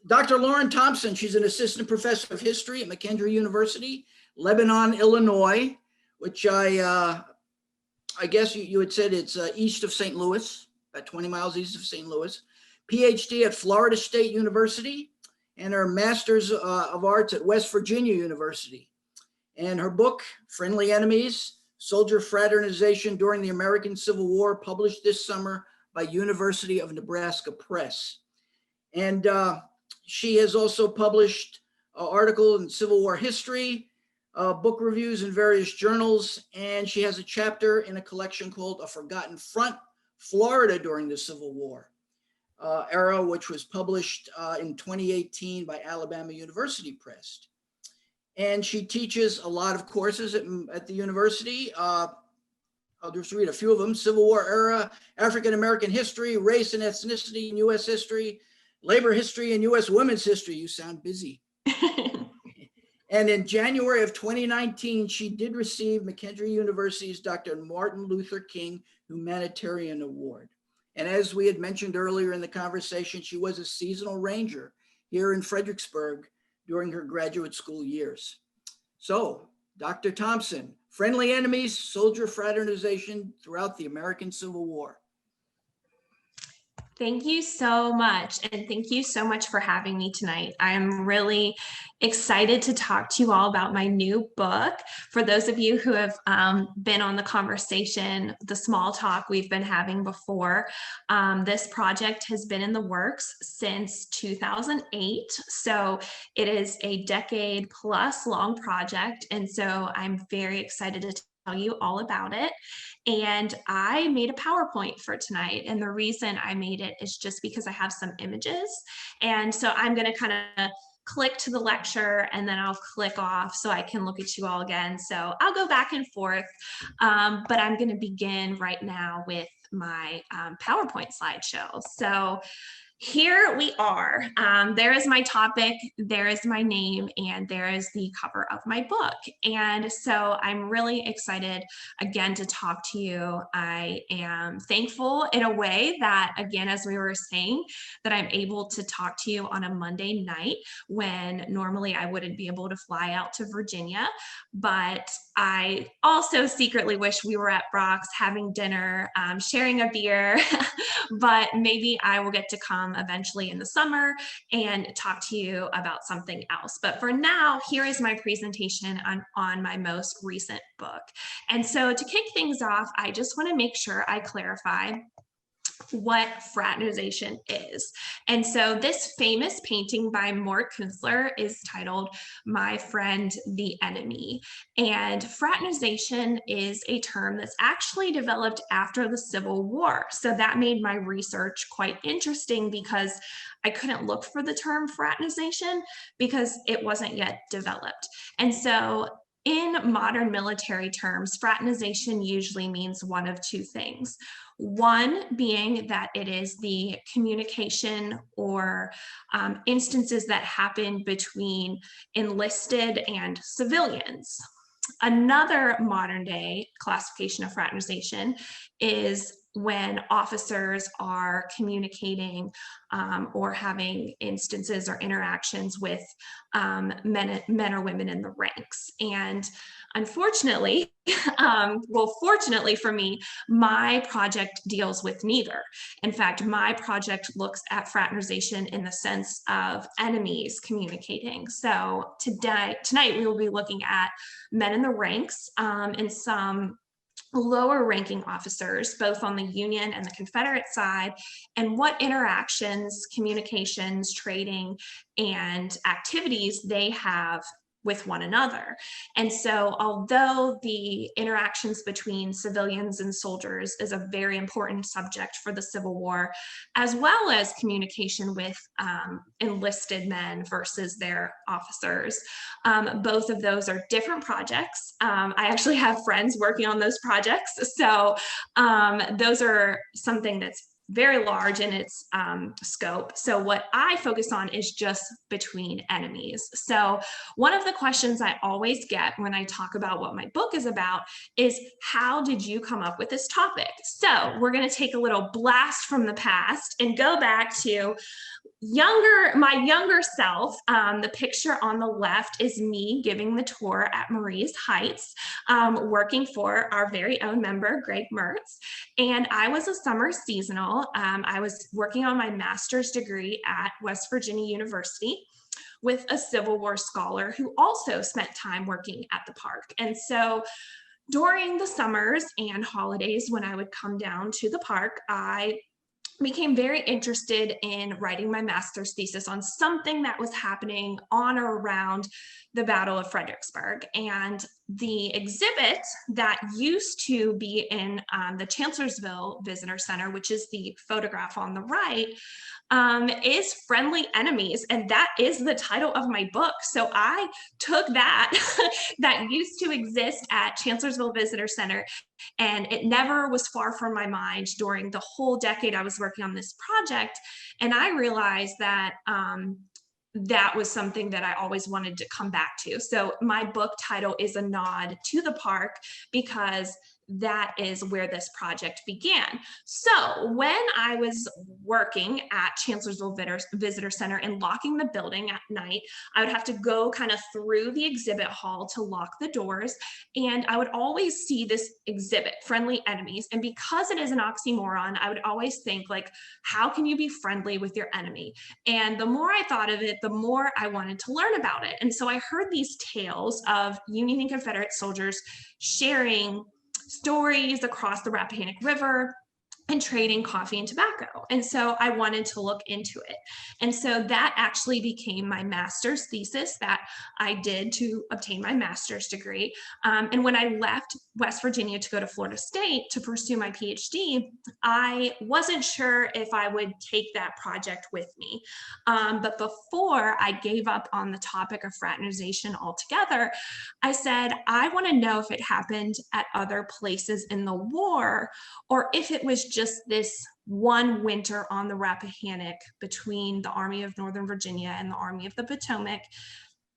Dr. Lauren Thompson, she's an assistant professor of history at McKendree University, Lebanon, Illinois, which I guess you had said it's east of St. Louis, about 20 miles east of St. Louis. PhD at Florida State University, and her Master's of Arts at West Virginia University. And her book, Friendly Enemies, Soldier Fraternization During the American Civil War, published this summer by University of Nebraska Press. And she has also published an article in Civil War history, book reviews in various journals, and she has a chapter in a collection called A Forgotten Front, Florida During the Civil War era, which was published in 2018 by Alabama University Press. And she teaches a lot of courses at the university. I'll just read a few of them: Civil War era, African American history, race and ethnicity in US history, labor history and US women's history. You sound busy. And in January of 2019, she did receive McKendree University's Dr. Martin Luther King Humanitarian Award. And as we had mentioned earlier in the conversation, she was a seasonal ranger here in Fredericksburg during her graduate school years. So, Dr. Thompson, Friendly Enemies, Soldier Fraternization Throughout the American Civil War. Thank you so much. And thank you so much for having me tonight. I'm really excited to talk to you all about my new book. For those of you who have been on the conversation, the small talk we've been having before, this project has been in the works since 2008. So it is a decade plus long project. And so I'm very excited to tell you all about it. And I made a PowerPoint for tonight. And the reason I made it is just because I have some images. And so I'm going to kind of click to the lecture and then I'll click off so I can look at you all again. So I'll go back and forth, but I'm going to begin right now with my PowerPoint slideshow. So here we are. There is my topic, there is my name, and there is the cover of my book. And so I'm really excited again to talk to you. I am thankful in a way that, again, as we were saying, that I'm able to talk to you on a Monday night when normally I wouldn't be able to fly out to Virginia. But I also secretly wish we were at Brock's having dinner, sharing a beer, but maybe I will get to come eventually in the summer and talk to you about something else. But for now, here is my presentation on my most recent book. And so to kick things off, I just want to make sure I clarify what fraternization is. And so this famous painting by Mort Künstler is titled My Friend the Enemy. And fraternization is a term that's actually developed after the Civil War. So that made my research quite interesting because I couldn't look for the term fraternization because it wasn't yet developed. And so in modern military terms, fraternization usually means one of two things. One being that it is the communication or instances that happen between enlisted and civilians. Another modern day classification of fraternization is when officers are communicating or having instances or interactions with men or women in the ranks. And unfortunately, well, fortunately for me, my project deals with neither. In fact, my project looks at fraternization in the sense of enemies communicating. So tonight we will be looking at men in the ranks and some lower ranking officers, both on the Union and the Confederate side, and what interactions, communications, trading, and activities they have with one another. And so although the interactions between civilians and soldiers is a very important subject for the Civil War, as well as communication with enlisted men versus their officers, both of those are different projects. I actually have friends working on those projects. So those are something that's very large in its scope. So what I focus on is just between enemies. So one of the questions I always get when I talk about what my book is about is, how did you come up with this topic? So we're going to take a little blast from the past and go back to my younger self, the picture on the left is me giving the tour at Marie's Heights, working for our very own member, Greg Mertz. And I was a summer seasonal. I was working on my master's degree at West Virginia University with a Civil War scholar who also spent time working at the park. And so during the summers and holidays, when I would come down to the park, I became very interested in writing my master's thesis on something that was happening on or around the Battle of Fredericksburg. And the exhibit that used to be in the Chancellorsville Visitor Center, which is the photograph on the right, is Friendly Enemies. And that is the title of my book. So I took that, that used to exist at Chancellorsville Visitor Center, and it never was far from my mind during the whole decade I was working on this project. And I realized that that was something that I always wanted to come back to. So my book title is a nod to the park because that is where this project began. So when I was working at Chancellorsville Visitor Center and locking the building at night, I would have to go kind of through the exhibit hall to lock the doors. And I would always see this exhibit, Friendly Enemies. And because it is an oxymoron, I would always think, like, how can you be friendly with your enemy? And the more I thought of it, the more I wanted to learn about it. And so I heard these tales of Union and Confederate soldiers sharing stories across the Rappahannock River and trading coffee and tobacco. And so I wanted to look into it. And so that actually became my master's thesis that I did to obtain my master's degree. And when I left West Virginia to go to Florida State to pursue my PhD, I wasn't sure if I would take that project with me. But before I gave up on the topic of fraternization altogether, I said, I want to know if it happened at other places in the war, or if it was just this one winter on the Rappahannock between the Army of Northern Virginia and the Army of the Potomac.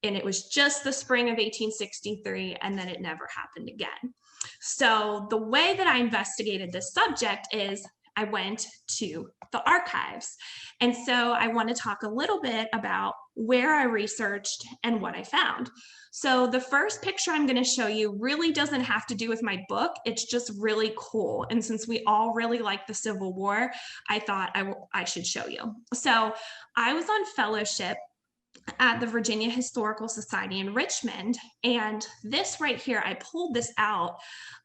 And it was just the spring of 1863, and then it never happened again. So the way that I investigated this subject is I went to the archives. And so I want to talk a little bit about where I researched and what I found. So the first picture I'm going to show you really doesn't have to do with my book. It's just really cool. And since we all really like the Civil War, I thought I should show you. So I was on fellowship at the Virginia Historical Society in Richmond. And this right here, I pulled this out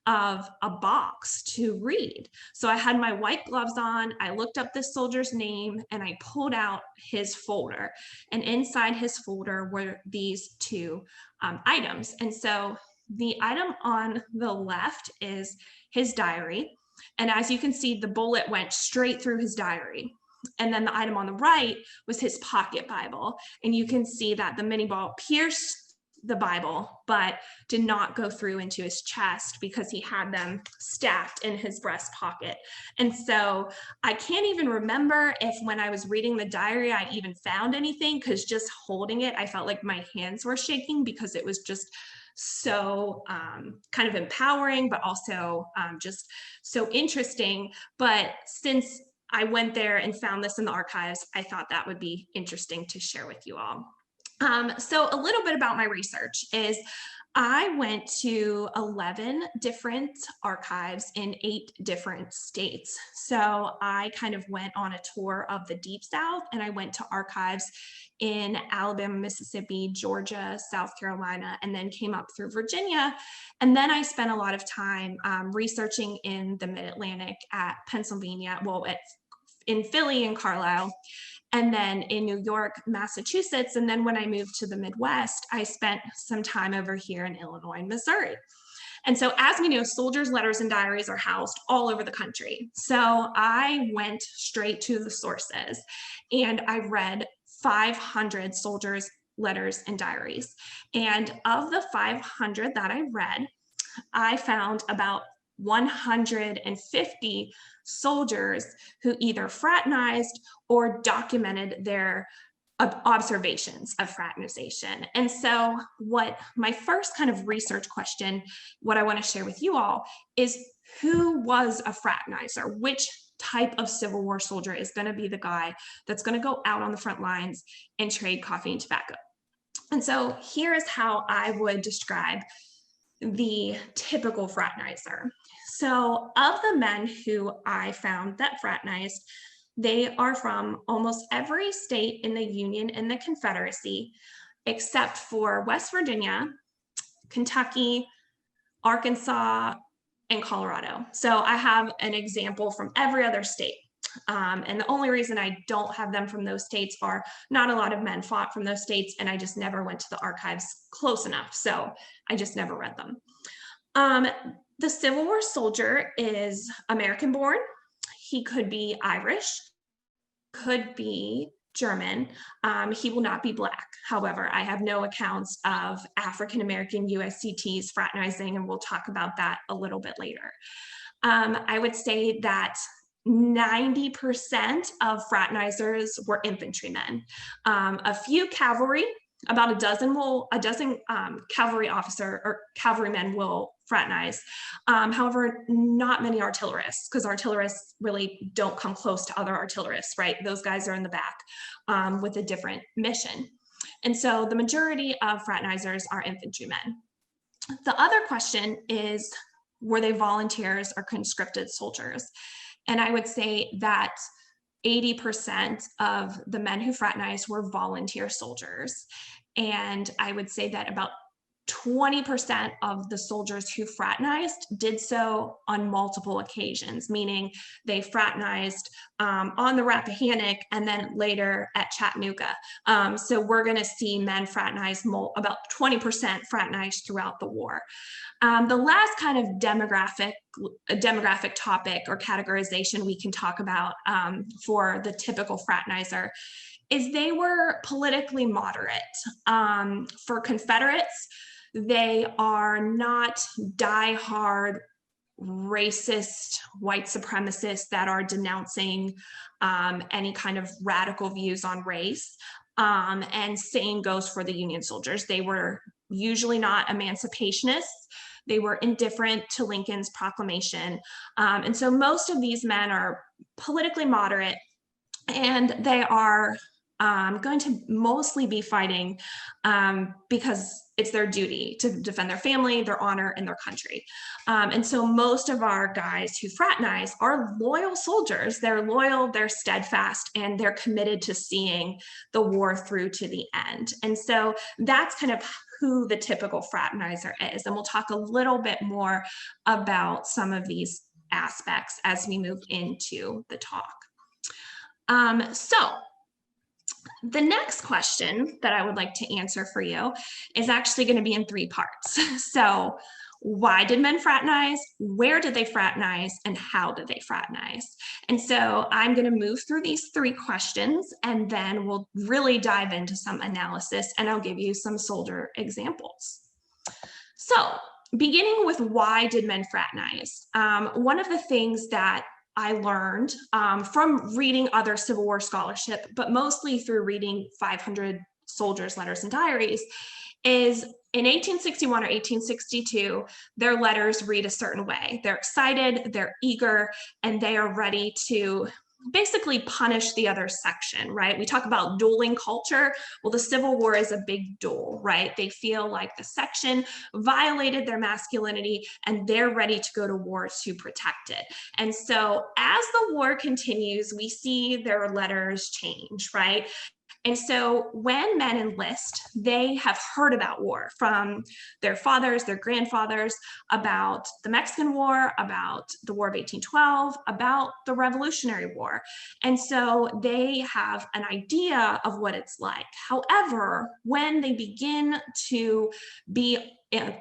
of a box to read. So I had my white gloves on, I looked up this soldier's name, and I pulled out his folder. And inside his folder were these two items. And so the item on the left is his diary. And as you can see, the bullet went straight through his diary. And then the item on the right was his pocket Bible. And you can see that the mini ball pierced the Bible, but did not go through into his chest because he had them stacked in his breast pocket. And so I can't even remember if when I was reading the diary, I even found anything, because just holding it, I felt like my hands were shaking because it was just so kind of empowering, but also just so interesting. But since I went there and found this in the archives, I thought that would be interesting to share with you all. So a little bit about my research is I went to 11 different archives in 8 different states. So I kind of went on a tour of the Deep South, and I went to archives in Alabama, Mississippi, Georgia, South Carolina, and then came up through Virginia. And then I spent a lot of time researching in the Mid-Atlantic at Pennsylvania, in Philly and Carlisle, and then in New York, Massachusetts. And then when I moved to the Midwest, I spent some time over here in Illinois and Missouri. And so as we know, soldiers' letters and diaries are housed all over the country. So I went straight to the sources, and I read 500 soldiers' letters and diaries. And of the 500 that I read, I found about 150 soldiers who either fraternized or documented their observations of fraternization. And so what my first kind of research question, what I want to share with you all, is who was a fraternizer? Which type of Civil War soldier is going to be the guy that's going to go out on the front lines and trade coffee and tobacco. And so here is how I would describe the typical fraternizer. So of the men who I found that fraternized, they are from almost every state in the Union and the Confederacy, except for West Virginia, Kentucky, Arkansas, and Colorado. So I have an example from every other state. And the only reason I don't have them from those states are not a lot of men fought from those states, and I just never went to the archives close enough. So I just never read them. The Civil War soldier is American born. He could be Irish, could be German. He will not be Black. However, I have no accounts of African-American USCTs fraternizing, and we'll talk about that a little bit later. I would say that 90% of fraternizers were infantrymen. A few cavalry, about a dozen cavalry officer or cavalrymen will fraternize. However, not many artillerists, because artillerists really don't come close to other artillerists, right? Those guys are in the back with a different mission. And so the majority of fraternizers are infantrymen. The other question is, were they volunteers or conscripted soldiers? And I would say that 80% of the men who fraternized were volunteer soldiers. And I would say that about 20% of the soldiers who fraternized did so on multiple occasions, meaning they fraternized on the Rappahannock and then later at Chattanooga. So we're going to see men fraternize, about 20% fraternized throughout the war. The last kind of demographic topic or categorization we can talk about for the typical fraternizer is they were politically moderate. For Confederates, they are not diehard racist white supremacists that are denouncing any kind of radical views on race. And same goes for the Union soldiers. They were usually not emancipationists. They were indifferent to Lincoln's proclamation. And so most of these men are politically moderate, and they are going to mostly be fighting because it's their duty to defend their family, their honor, and their country. And so most of our guys who fraternize are loyal soldiers. They're loyal, they're steadfast, and they're committed to seeing the war through to the end. And so that's kind of who the typical fraternizer is. And we'll talk a little bit more about some of these aspects as we move into the talk. So the next question that I would like to answer for you is actually going to be in 3 parts. So why did men fraternize? Where did they fraternize? And how did they fraternize? And so I'm going to move through these 3 questions, and then we'll really dive into some analysis, and I'll give you some soldier examples. So beginning with why did men fraternize? One of the things that I learned from reading other Civil War scholarship, but mostly through reading 500 soldiers' letters and diaries, is in 1861 or 1862, their letters read a certain way. They're excited, they're eager, and they are ready to basically punish the other section, right? We talk about dueling culture. Well, the Civil War is a big duel, right? They feel like the section violated their masculinity and they're ready to go to war to protect it. And so as the war continues, we see their letters change, right? And so when men enlist, they have heard about war from their fathers, their grandfathers, about the Mexican War, about the War of 1812, about the Revolutionary War. And so they have an idea of what it's like. However, when they begin to be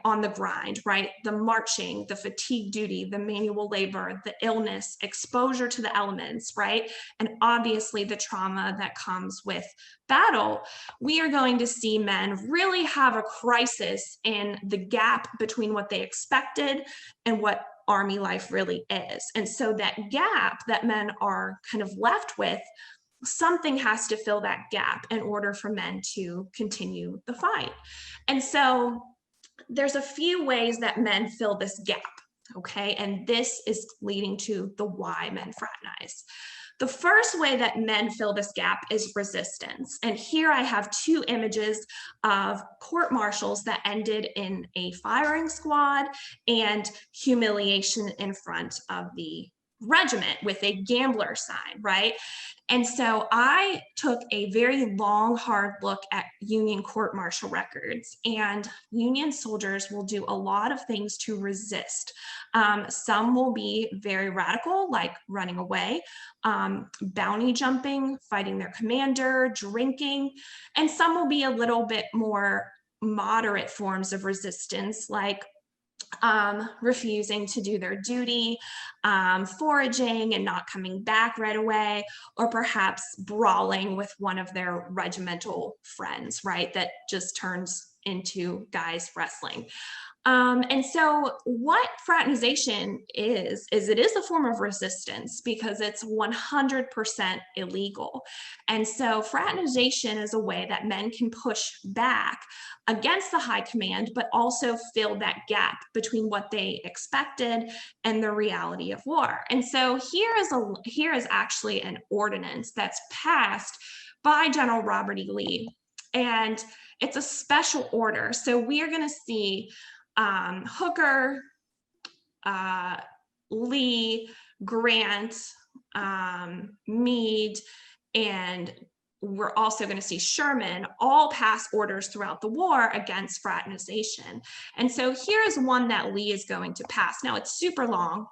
on the grind, right? The marching, the fatigue duty, the manual labor, the illness, exposure to the elements, right? And obviously the trauma that comes with battle, we are going to see men really have a crisis in the gap between what they expected and what Army life really is. And so that gap that men are kind of left with, something has to fill that gap in order for men to continue the fight. And so there's a few ways that men fill this gap. okay? And this is leading to the why men fraternize. The first way that men fill this gap is resistance. And here I have two images of court-martials that ended in a firing squad and humiliation in front of the regiment with a gambler sign, right? And so I took a very long, hard look at Union court-martial records, and Union soldiers will do a lot of things to resist. Some will be very radical, like running away, bounty jumping, fighting their commander, drinking, and some will be a little bit more moderate forms of resistance, like refusing to do their duty, foraging and not coming back right away, or perhaps brawling with one of their regimental friends, right? That just turns into guys wrestling. And so what fraternization is it is a form of resistance because it's 100% illegal. And so fraternization is a way that men can push back against the high command, but also fill that gap between what they expected and the reality of war. And so here is actually an ordinance that's passed by General Robert E. Lee. And it's a special order. So we are going to see Hooker, Lee, Grant, Meade, and we're also going to see Sherman all pass orders throughout the war against fraternization. And so here's one that Lee is going to pass. Now it's super long,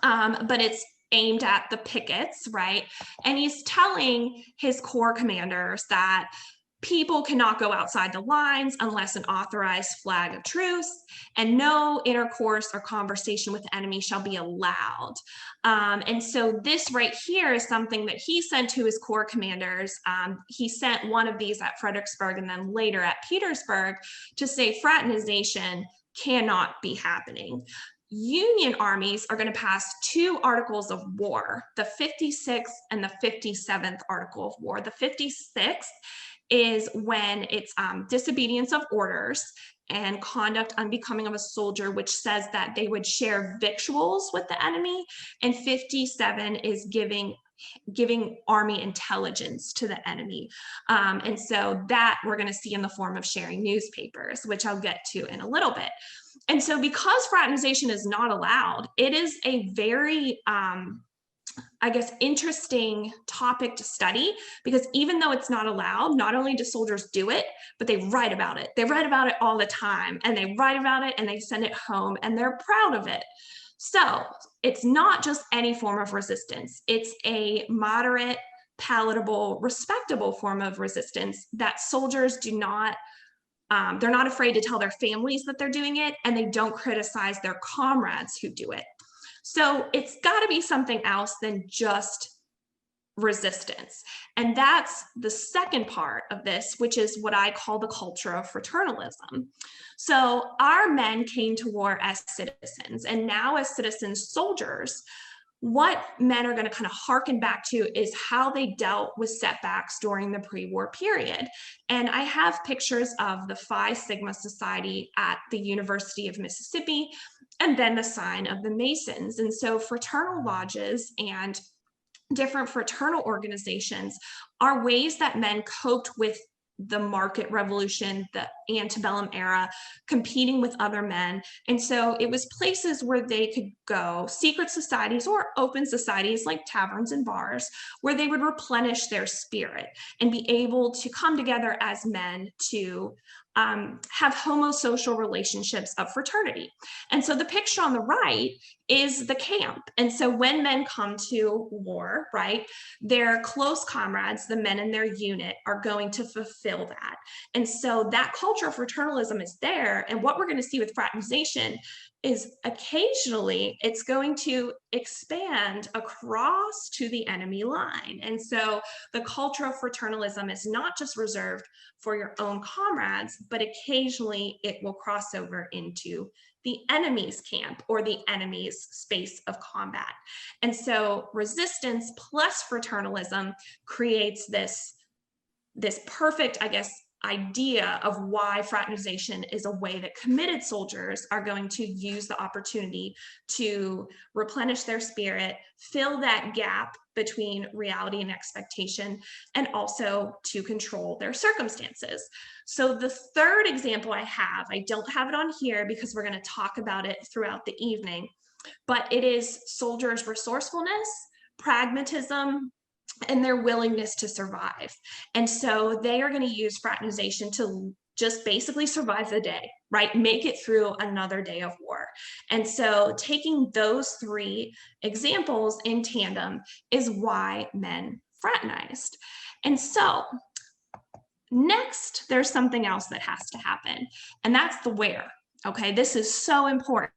but it's aimed at the pickets, right? And he's telling his corps commanders that people cannot go outside the lines unless an authorized flag of truce, and no intercourse or conversation with the enemy shall be allowed. And so this right here is something that he sent to his corps commanders. He sent one of these at Fredericksburg and then later at Petersburg to say fraternization cannot be happening. Union armies are going to pass two articles of war, the 56th and the 57th article of war. The 56th is when it's disobedience of orders and conduct unbecoming of a soldier, which says that they would share victuals with the enemy. And 57 is giving army intelligence to the enemy. And so that we're going to see in the form of sharing newspapers, which I'll get to in a little bit. And so because fraternization is not allowed, it is a very I guess, interesting topic to study, because even though it's not allowed, not only do soldiers do it, but they write about it. They write about it all the time, and they write about it and they send it home and they're proud of it. So it's not just any form of resistance. It's a moderate, palatable, respectable form of resistance that soldiers do not they're not afraid to tell their families that they're doing it, and they don't criticize their comrades who do it. So it's got to be something else than just resistance. And that's the second part of this, which is what I call the culture of fraternalism. So our men came to war as citizens, and now as citizen soldiers, what men are going to kind of harken back to is how they dealt with setbacks during the pre-war period. And I have pictures of the Phi Sigma Society at the University of Mississippi, and then the sign of the Masons. And so fraternal lodges and different fraternal organizations are ways that men coped with the market revolution, the antebellum era, competing with other men. And so it was places where they could go, secret societies or open societies like taverns and bars, where they would replenish their spirit and be able to come together as men to have homosocial relationships of fraternity. And so the picture on the right is the camp. And so when men come to war, right, their close comrades, the men in their unit, are going to fulfill that. And so that culture of fraternalism is there. And what we're going to see with fraternization is occasionally it's going to expand across to the enemy line. And so the culture of fraternalism is not just reserved for your own comrades, but occasionally it will cross over into the enemy's camp or the enemy's space of combat. And so resistance plus fraternalism creates this perfect, I guess, idea of why fraternization is a way that committed soldiers are going to use the opportunity to replenish their spirit, fill that gap between reality and expectation, and also to control their circumstances. So the third example I don't have it on here because we're going to talk about it throughout the evening, but it is soldiers' resourcefulness, pragmatism, and their willingness to survive. And so they are going to use fraternization to just basically survive the day, right? Make it through another day of war. And so taking those three examples in tandem is why men fraternized. And so next, there's something else that has to happen, and that's the where. Okay, this is so important.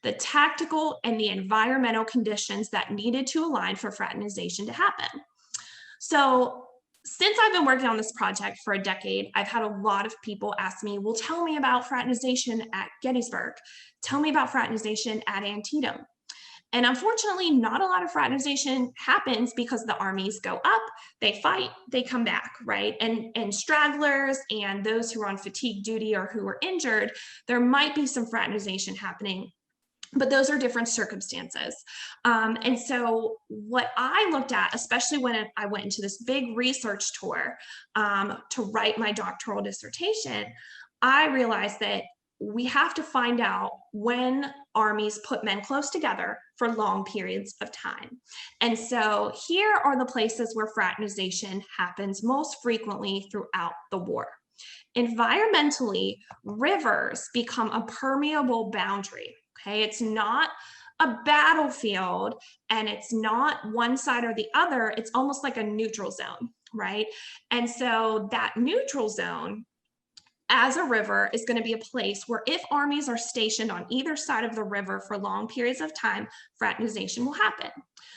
The tactical and the environmental conditions that needed to align for fraternization to happen. So since I've been working on this project for a decade, I've had a lot of people ask me, well, tell me about fraternization at Gettysburg. Tell me about fraternization at Antietam. And unfortunately, not a lot of fraternization happens because the armies go up, they fight, they come back, right? And stragglers and those who are on fatigue duty or who are injured, there might be some fraternization happening, but those are different circumstances. And so what I looked at, especially when I went into this big research tour to write my doctoral dissertation, I realized that we have to find out when armies put men close together for long periods of time. And so here are the places where fraternization happens most frequently throughout the war. Environmentally, rivers become a permeable boundary. Okay, it's not a battlefield and it's not one side or the other. It's almost like a neutral zone, right? And so that neutral zone as a river is going to be a place where if armies are stationed on either side of the river for long periods of time, fraternization will happen.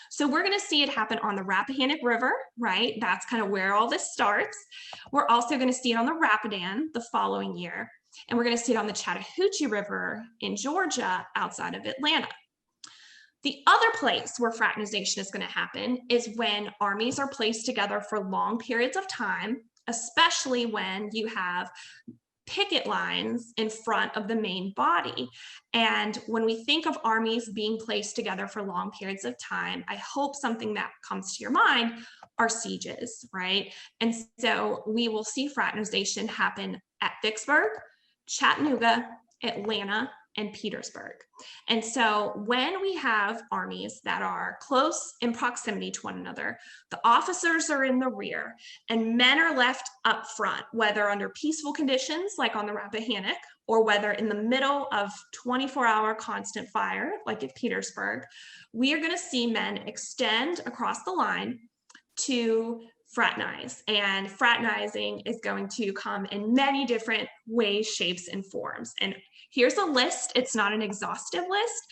So we're going to see it happen on the Rappahannock River, right? That's kind of where all this starts. We're also going to see it on the Rapidan the following year. And we're going to see it on the Chattahoochee River in Georgia outside of Atlanta. The other place where fraternization is going to happen is when armies are placed together for long periods of time, especially when you have picket lines in front of the main body. And when we think of armies being placed together for long periods of time, I hope something that comes to your mind are sieges, right? And so we will see fraternization happen at Vicksburg, Chattanooga, Atlanta, and Petersburg. And so when we have armies that are close in proximity to one another, the officers are in the rear and men are left up front, whether under peaceful conditions like on the Rappahannock, or whether in the middle of 24-hour constant fire like at Petersburg, we are going to see men extend across the line to fraternize. And fraternizing is going to come in many different ways, shapes, and forms. And here's a list. It's not an exhaustive list,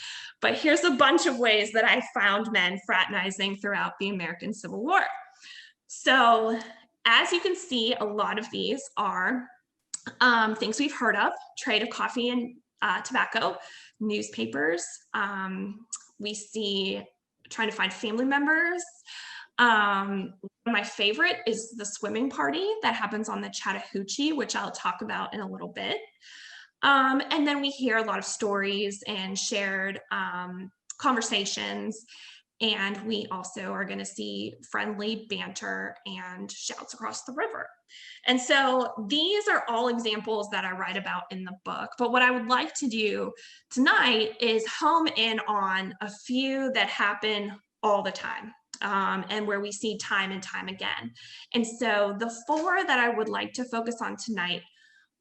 but here's a bunch of ways that I found men fraternizing throughout the American Civil War. So as you can see, a lot of these are things we've heard of: trade of coffee and tobacco, newspapers. We see trying to find family members. One of my favorite is the swimming party that happens on the Chattahoochee, which I'll talk about in a little bit. And then we hear a lot of stories and shared conversations. And we also are going to see friendly banter and shouts across the river. And so these are all examples that I write about in the book. But what I would like to do tonight is home in on a few that happen all the time. And where we see time and time again. And so the four that I would like to focus on tonight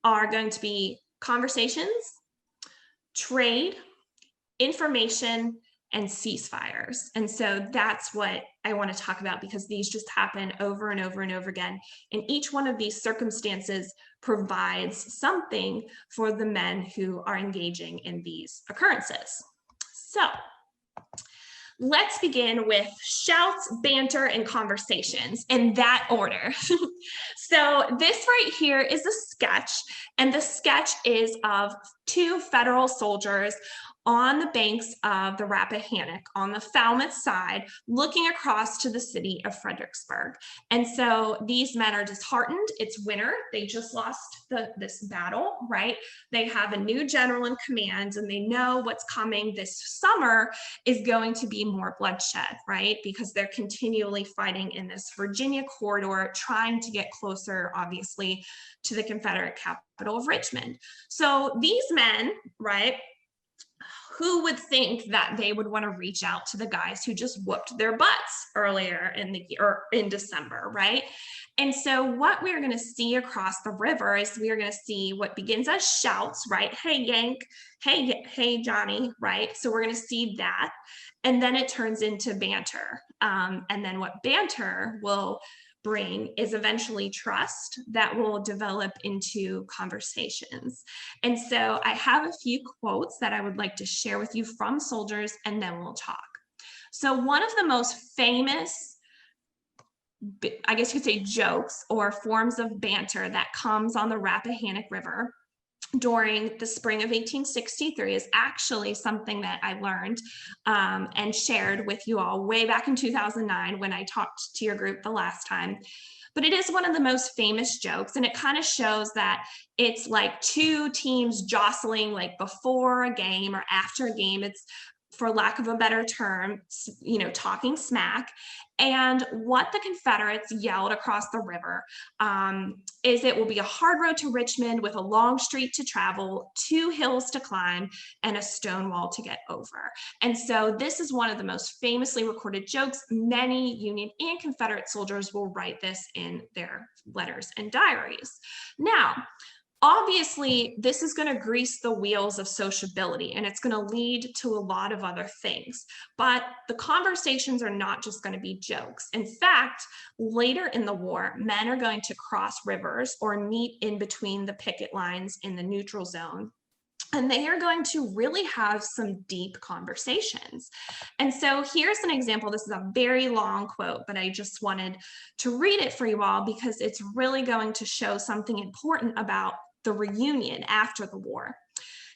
are going to be conversations, trade, information, and ceasefires. And so that's what I want to talk about, because these just happen over and over and over again. And each one of these circumstances provides something for the men who are engaging in these occurrences. So let's begin with shouts, banter, and conversations in that order. So this right here is a sketch, and the sketch is of two federal soldiers on the banks of the Rappahannock on the Falmouth side, looking across to the city of Fredericksburg. And so these men are disheartened. It's winter. They just lost this battle, right? They have a new general in command, and they know what's coming this summer is going to be more bloodshed, right? Because they're continually fighting in this Virginia corridor, trying to get closer, obviously, to the Confederate capital of Richmond. So these men, right, who would think that they would want to reach out to the guys who just whooped their butts earlier in December, right? And so what we're going to see across the river is we're going to see what begins as shouts, right? Hey, Yank. Hey, Johnny, right? So we're going to see that. And then it turns into banter. And then what banter will bring is eventually trust that will develop into conversations. And so I have a few quotes that I would like to share with you from soldiers, and then we'll talk. So one of the most famous, I guess you could say, jokes or forms of banter that comes on the Rappahannock River during the spring of 1863 is actually something that I learned and shared with you all way back in 2009 when I talked to your group the last time. But it is one of the most famous jokes, and it kind of shows that it's like two teams jostling like before a game or after a game. It's, for lack of a better term, you know, talking smack. And what the Confederates yelled across the river is, it will be a hard road to Richmond with a long street to travel, 2 hills to climb, and a stone wall to get over. And so this is one of the most famously recorded jokes. Many Union and Confederate soldiers will write this in their letters and diaries. Now, obviously, this is going to grease the wheels of sociability, and it's going to lead to a lot of other things. But the conversations are not just going to be jokes. In fact, later in the war, men are going to cross rivers or meet in between the picket lines in the neutral zone. And they are going to really have some deep conversations. And so here's an example. This is a very long quote, but I just wanted to read it for you all because it's really going to show something important about the reunion after the war.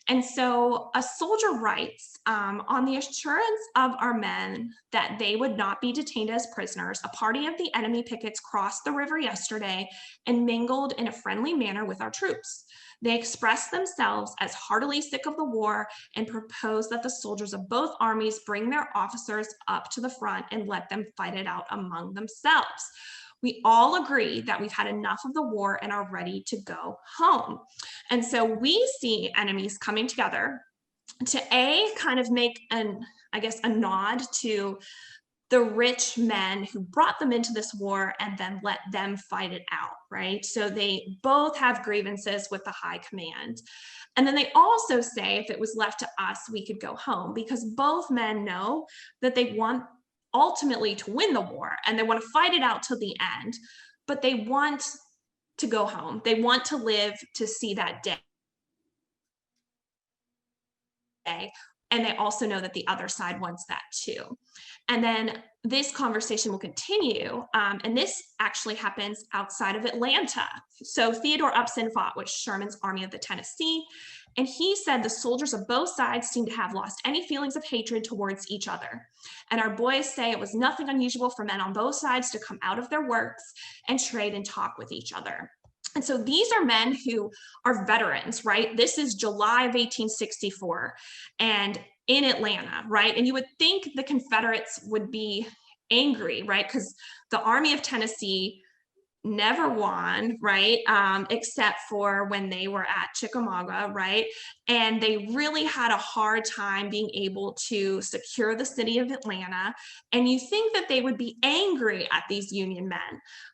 And so a soldier writes, on the assurance of our men that they would not be detained as prisoners, a party of the enemy pickets crossed the river yesterday and mingled in a friendly manner with our troops. They expressed themselves as heartily sick of the war and proposed that the soldiers of both armies bring their officers up to the front and let them fight it out among themselves. We all agree that we've had enough of the war and are ready to go home. And so we see enemies coming together to kind of make a nod to the rich men who brought them into this war and then let them fight it out, right? So they both have grievances with the high command. And then they also say, if it was left to us, we could go home, because both men know that they want ultimately to win the war and they want to fight it out till the end, but they want to go home. They want to live to see that day. And they also know that the other side wants that too. And then this conversation will continue. And this actually happens outside of Atlanta. So Theodore Upson fought with Sherman's Army of the Tennessee. And he said the soldiers of both sides seemed to have lost any feelings of hatred towards each other. And our boys say it was nothing unusual for men on both sides to come out of their works and trade and talk with each other. And so these are men who are veterans, right? This is July of 1864 and in Atlanta, right? And you would think the Confederates would be angry, right? Because the Army of Tennessee never won, right? Except for when they were at Chickamauga, right? And they really had a hard time being able to secure the city of Atlanta. And you think that they would be angry at these Union men,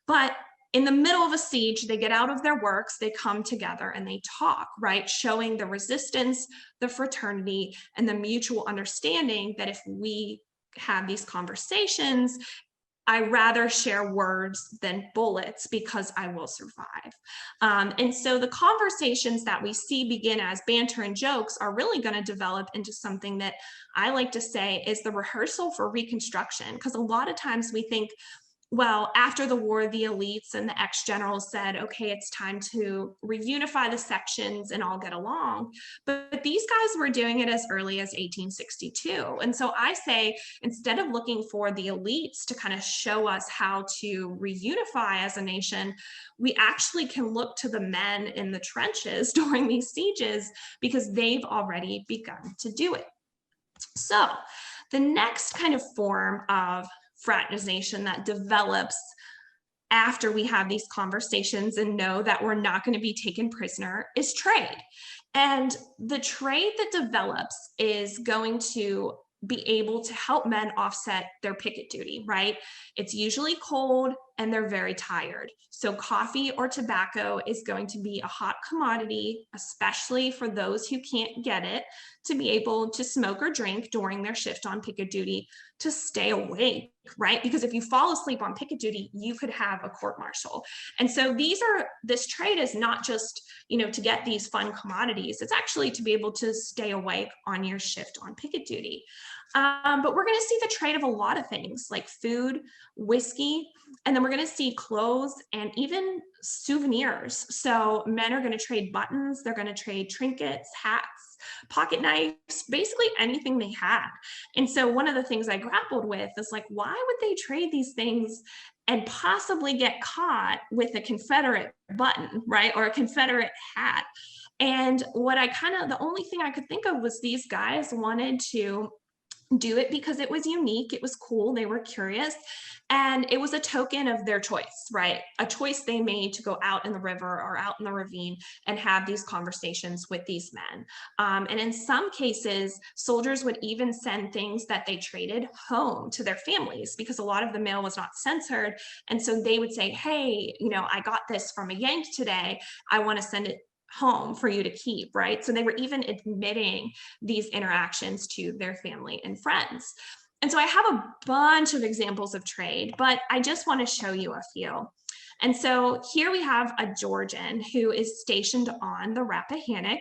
but in the middle of a siege, they get out of their works, they come together and they talk, right? Showing the resistance, the fraternity, and the mutual understanding that if we have these conversations, I rather share words than bullets because I will survive. And so the conversations that we see begin as banter and jokes are really going to develop into something that I like to say is the rehearsal for Reconstruction. Because a lot of times we think well, after the war, the elites and the ex-generals said, okay, it's time to reunify the sections and all get along. But these guys were doing it as early as 1862. And so I say, instead of looking for the elites to kind of show us how to reunify as a nation, we actually can look to the men in the trenches during these sieges because they've already begun to do it. So the next kind of form of fraternization that develops after we have these conversations and know that we're not going to be taken prisoner is trade. And the trade that develops is going to be able to help men offset their picket duty, right? It's usually cold and they're very tired. So coffee or tobacco is going to be a hot commodity, especially for those who can't get it, to be able to smoke or drink during their shift on picket duty to stay awake, right? Because if you fall asleep on picket duty, you could have a court martial. And so this trade is not just, to get these fun commodities, it's actually to be able to stay awake on your shift on picket duty. But we're going to see the trade of a lot of things like food, whiskey, and then we're going to see clothes and even souvenirs. So men are going to trade buttons, they're going to trade trinkets, hats, pocket knives, basically anything they had. And so one of the things I grappled with is like, why would they trade these things and possibly get caught with a Confederate button, right? Or a Confederate hat. And the only thing I could think of was these guys wanted to do it because it was unique, it was cool, they were curious, and it was a token of their choice, right? A choice they made to go out in the river or out in the ravine and have these conversations with these men. And in some cases, soldiers would even send things that they traded home to their families because a lot of the mail was not censored. And so they would say, hey, I got this from a Yank today, I want to send it home for you to keep, right? So they were even admitting these interactions to their family and friends. And so I have a bunch of examples of trade, but I just want to show you a few. And so here we have a Georgian who is stationed on the Rappahannock.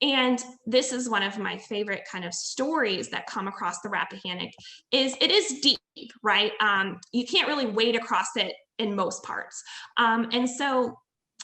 And this is one of my favorite kind of stories that come across the Rappahannock. It is deep, right? You can't really wade across it in most parts. And so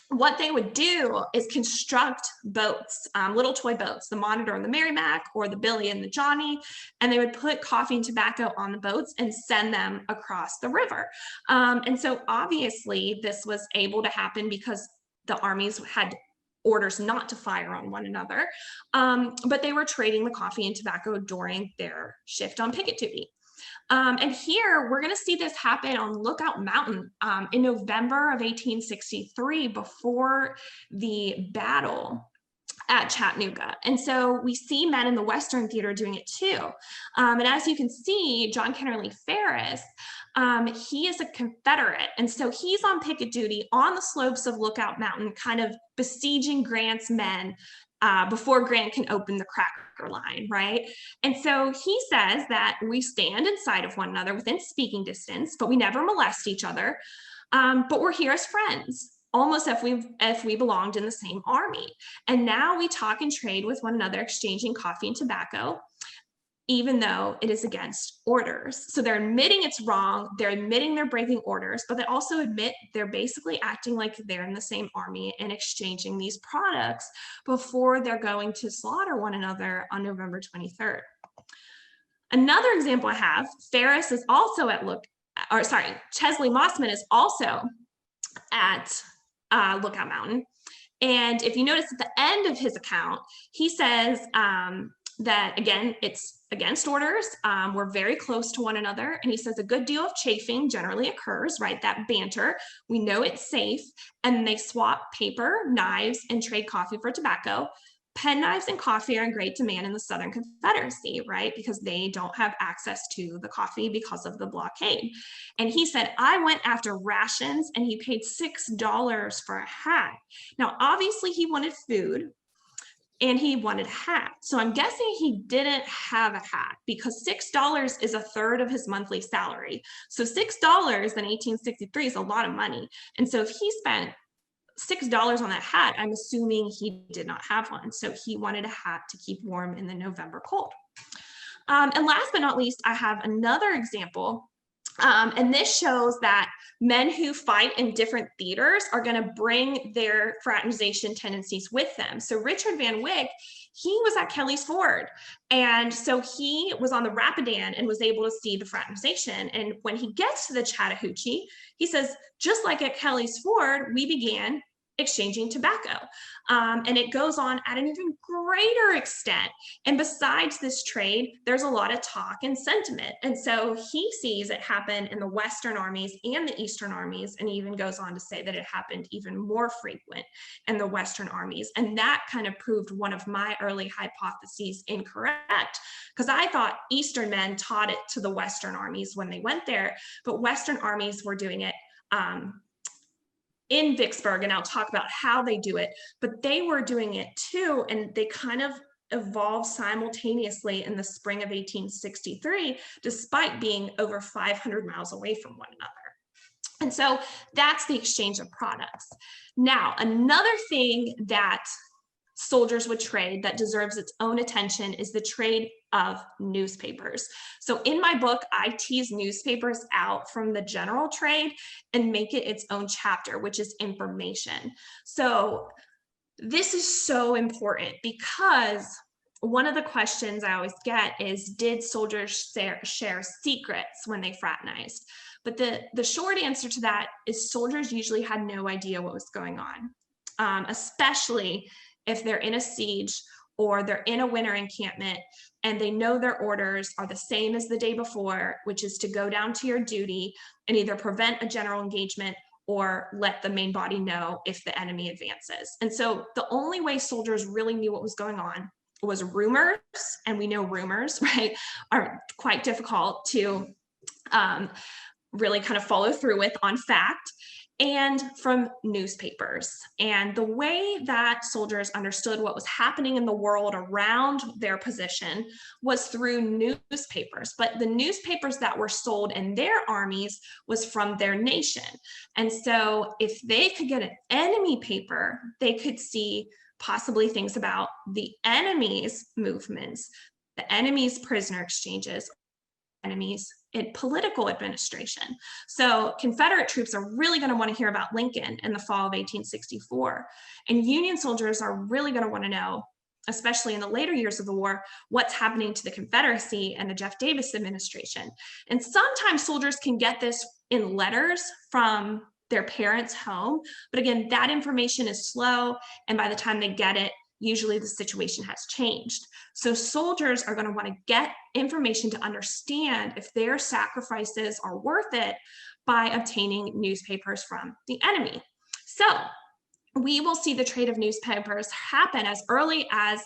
what they would do is construct boats, little toy boats, the Monitor and the Merrimack, or the Billy and the Johnny, and they would put coffee and tobacco on the boats and send them across the river. And so obviously this was able to happen because the armies had orders not to fire on one another, but they were trading the coffee and tobacco during their shift on picket duty. And here we're going to see this happen on Lookout Mountain in November of 1863 before the battle at Chattanooga. And so we see men in the Western Theater doing it too. And as you can see, John Kennerly Ferris, he is a Confederate. And so he's on picket duty on the slopes of Lookout Mountain, kind of besieging Grant's men before Grant can open the cracker line, right? And so he says that we stand in sight of one another within speaking distance, but we never molest each other. But we're here as friends, almost if we belonged in the same army. And now we talk and trade with one another, exchanging coffee and tobacco, even though it is against orders. So they're admitting it's wrong, they're admitting they're breaking orders, but they also admit they're basically acting like they're in the same army and exchanging these products before they're going to slaughter one another on November 23rd. Another example I have, Ferris is also at Chesley Mossman is also at Lookout Mountain. And if you notice at the end of his account, he says, that again, it's against orders. We're very close to one another. And he says a good deal of chafing generally occurs, right? That banter, we know it's safe. And they swap paper, knives, and trade coffee for tobacco. Pen knives and coffee are in great demand in the Southern Confederacy, right? Because they don't have access to the coffee because of the blockade. And he said, I went after rations and he paid $6 for a hat. Now, obviously he wanted food, and he wanted a hat. So I'm guessing he didn't have a hat because $6 is a third of his monthly salary. So $6 in 1863 is a lot of money. And so if he spent $6 on that hat, I'm assuming he did not have one. So he wanted a hat to keep warm in the November cold. And last but not least, I have another example And this shows that men who fight in different theaters are going to bring their fraternization tendencies with them. So Richard Van Wyck, he was at Kelly's Ford. And so he was on the Rapidan and was able to see the fraternization. And when he gets to the Chattahoochee, he says, just like at Kelly's Ford, we began exchanging tobacco. And it goes on at an even greater extent. And besides this trade, there's a lot of talk and sentiment. And so he sees it happen in the Western armies and the Eastern armies, and he even goes on to say that it happened even more frequent in the Western armies. And that kind of proved one of my early hypotheses incorrect, because I thought Eastern men taught it to the Western armies when they went there, but Western armies were doing it in Vicksburg, and I'll talk about how they do it, but they were doing it too, and they kind of evolved simultaneously in the spring of 1863, despite being over 500 miles away from one another. And so that's the exchange of products. Now, another thing that soldiers would trade that deserves its own attention is the trade of newspapers. So in my book, I tease newspapers out from the general trade and make it its own chapter, which is information. So this is so important because one of the questions I always get is, did soldiers share secrets when they fraternized? But the short answer to that is soldiers usually had no idea what was going on, especially if they're in a siege or they're in a winter encampment and they know their orders are the same as the day before, which is to go down to your duty and either prevent a general engagement or let the main body know if the enemy advances. And so the only way soldiers really knew what was going on was rumors, and we know rumors, right, are quite difficult to really kind of follow through with on fact, and from newspapers. And the way that soldiers understood what was happening in the world around their position was through newspapers. But the newspapers that were sold in their armies was from their nation. And so if they could get an enemy paper, they could see possibly things about the enemy's movements, the enemy's prisoner exchanges, enemies in political administration. So Confederate troops are really going to want to hear about Lincoln in the fall of 1864. And Union soldiers are really going to want to know, especially in the later years of the war, what's happening to the Confederacy and the Jeff Davis administration. And sometimes soldiers can get this in letters from their parents' home. But again, that information is slow. And by the time they get it, usually the situation has changed. So soldiers are going to want to get information to understand if their sacrifices are worth it by obtaining newspapers from the enemy. So we will see the trade of newspapers happen as early as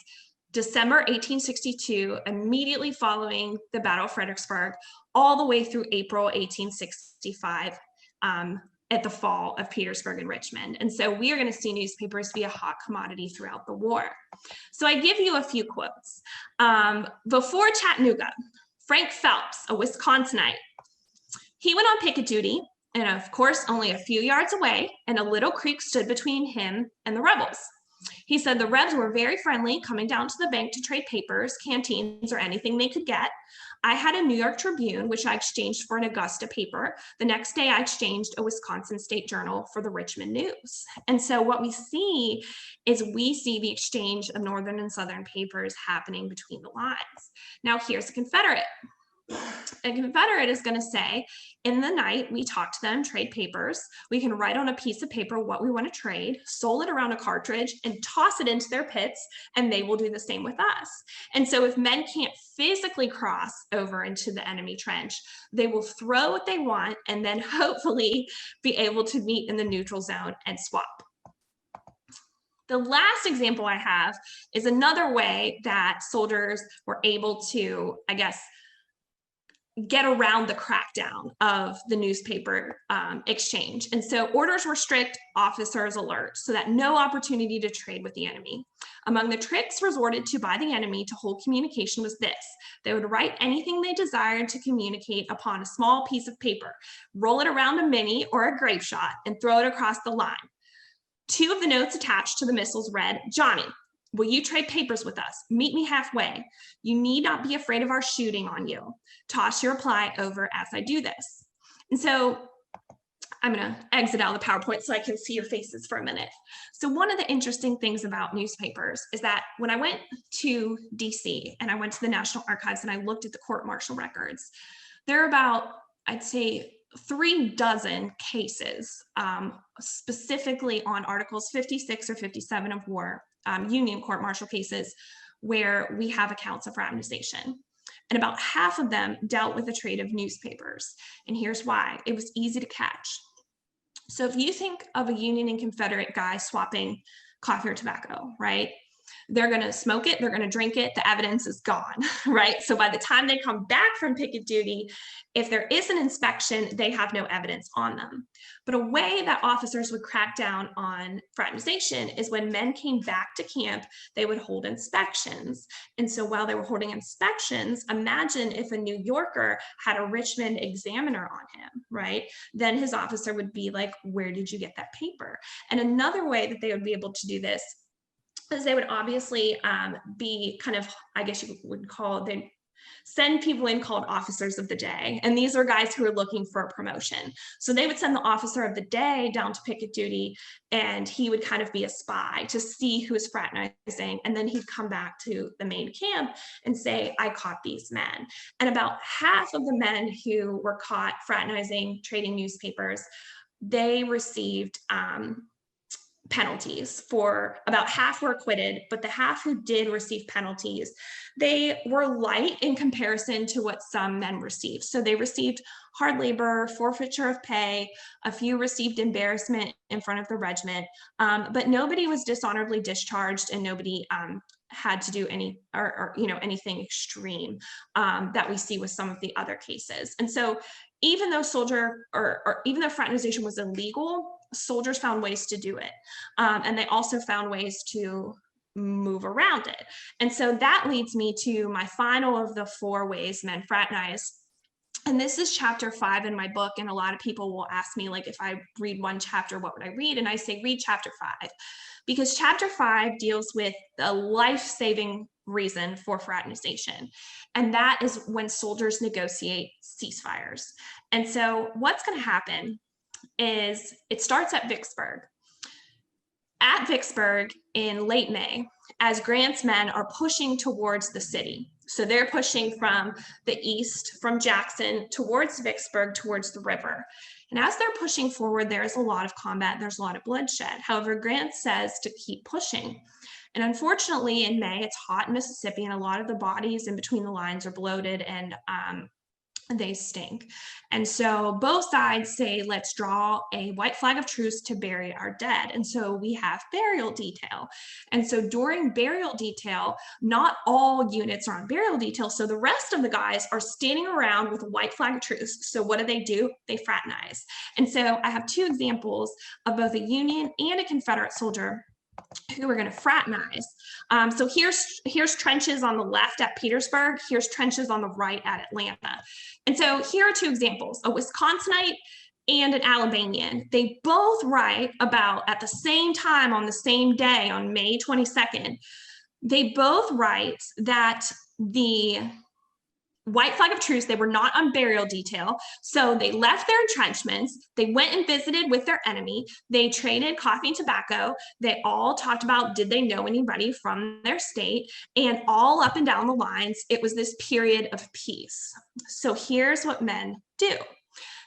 December 1862, immediately following the Battle of Fredericksburg, all the way through April 1865, at the fall of Petersburg and Richmond. And so we are going to see newspapers be a hot commodity throughout the war. So I give you a few quotes. Before Chattanooga, Frank Phelps, a Wisconsinite, he went on picket duty, and of course, only a few yards away, and a little creek stood between him and the rebels. He said the Rebs were very friendly, coming down to the bank to trade papers, canteens, or anything they could get. I had a New York Tribune, which I exchanged for an Augusta paper. The next day, I exchanged a Wisconsin State Journal for the Richmond News. And so what we see is the exchange of Northern and Southern papers happening between the lines. Now, here's a Confederate. A Confederate is going to say, in the night, we talk to them, trade papers. We can write on a piece of paper what we want to trade, sew it around a cartridge, and toss it into their pits, and they will do the same with us. And so if men can't physically cross over into the enemy trench, they will throw what they want and then hopefully be able to meet in the neutral zone and swap. The last example I have is another way that soldiers were able to, I guess, get around the crackdown of the newspaper exchange. And so orders were strict, officers alert, so that no opportunity to trade with the enemy. Among the tricks resorted to by the enemy to hold communication was this: they would write anything they desired to communicate upon a small piece of paper, roll it around a mini or a grape shot, and throw it across the line. Two of the notes attached to the missiles read, "Johnny, will you trade papers with us? Meet me halfway. You need not be afraid of our shooting on you. Toss your reply over as I do this." And so I'm going to exit out of the PowerPoint so I can see your faces for a minute. So one of the interesting things about newspapers is that when I went to DC and I went to the National Archives and I looked at the court-martial records, there are about, I'd say, 36 cases specifically on Articles 56 or 57 of war, Union court-martial cases, where we have accounts of fraternization. And about half of them dealt with the trade of newspapers. And here's why. It was easy to catch. So if you think of a Union and Confederate guy swapping coffee or tobacco, right? They're going to smoke it, they're going to drink it, the evidence is gone, right? So by the time they come back from picket duty, if there is an inspection, they have no evidence on them. But a way that officers would crack down on fraternization is when men came back to camp, they would hold inspections. And so while they were holding inspections, imagine if a New Yorker had a Richmond Examiner on him, right? Then his officer would be like, where did you get that paper? And another way that they would be able to do this is they would obviously be kind of, I guess you would call, they send people in called officers of the day. And these are guys who are looking for a promotion. So they would send the officer of the day down to picket duty, and he would kind of be a spy to see who is fraternizing. And then he'd come back to the main camp and say, I caught these men. And about half of the men who were caught fraternizing, trading newspapers, they received penalties. For about half were acquitted, but the half who did receive penalties, they were light in comparison to what some men received. So they received hard labor, forfeiture of pay, a few received embarrassment in front of the regiment, but nobody was dishonorably discharged, and nobody had to do any or anything extreme that we see with some of the other cases. And so even though even though fraternization was illegal, soldiers found ways to do it. And they also found ways to move around it. And so that leads me to my final of the 4 ways men fraternize. And this is chapter 5 in my book. And a lot of people will ask me, like, if I read one chapter, what would I read? And I say, read chapter 5, because chapter 5 deals with the life-saving reason for fraternization. And that is when soldiers negotiate ceasefires. And so what's going to happen is it starts at Vicksburg. At Vicksburg in late May, as Grant's men are pushing towards the city. So they're pushing from the east, from Jackson, towards Vicksburg, towards the river. And as they're pushing forward, there's a lot of combat, there's a lot of bloodshed. However, Grant says to keep pushing. And unfortunately, in May, it's hot in Mississippi, and a lot of the bodies in between the lines are bloated and they stink. And so both sides say, let's draw a white flag of truce to bury our dead. And so we have burial detail. And so during burial detail, not all units are on burial detail. So the rest of the guys are standing around with a white flag of truce. So what do? They fraternize. And so I have 2 examples of both a Union and a Confederate soldier who are going to fraternize. So here's trenches on the left at Petersburg. Here's trenches on the right at Atlanta. And so here are 2 examples, a Wisconsinite and an Alabamian. They both write about, at the same time on the same day, on May 22nd, they both write that the white flag of truce, they were not on burial detail. So they left their entrenchments. They went and visited with their enemy. They traded coffee and tobacco. They all talked about, did they know anybody from their state? And all up and down the lines, it was this period of peace. So here's what men do.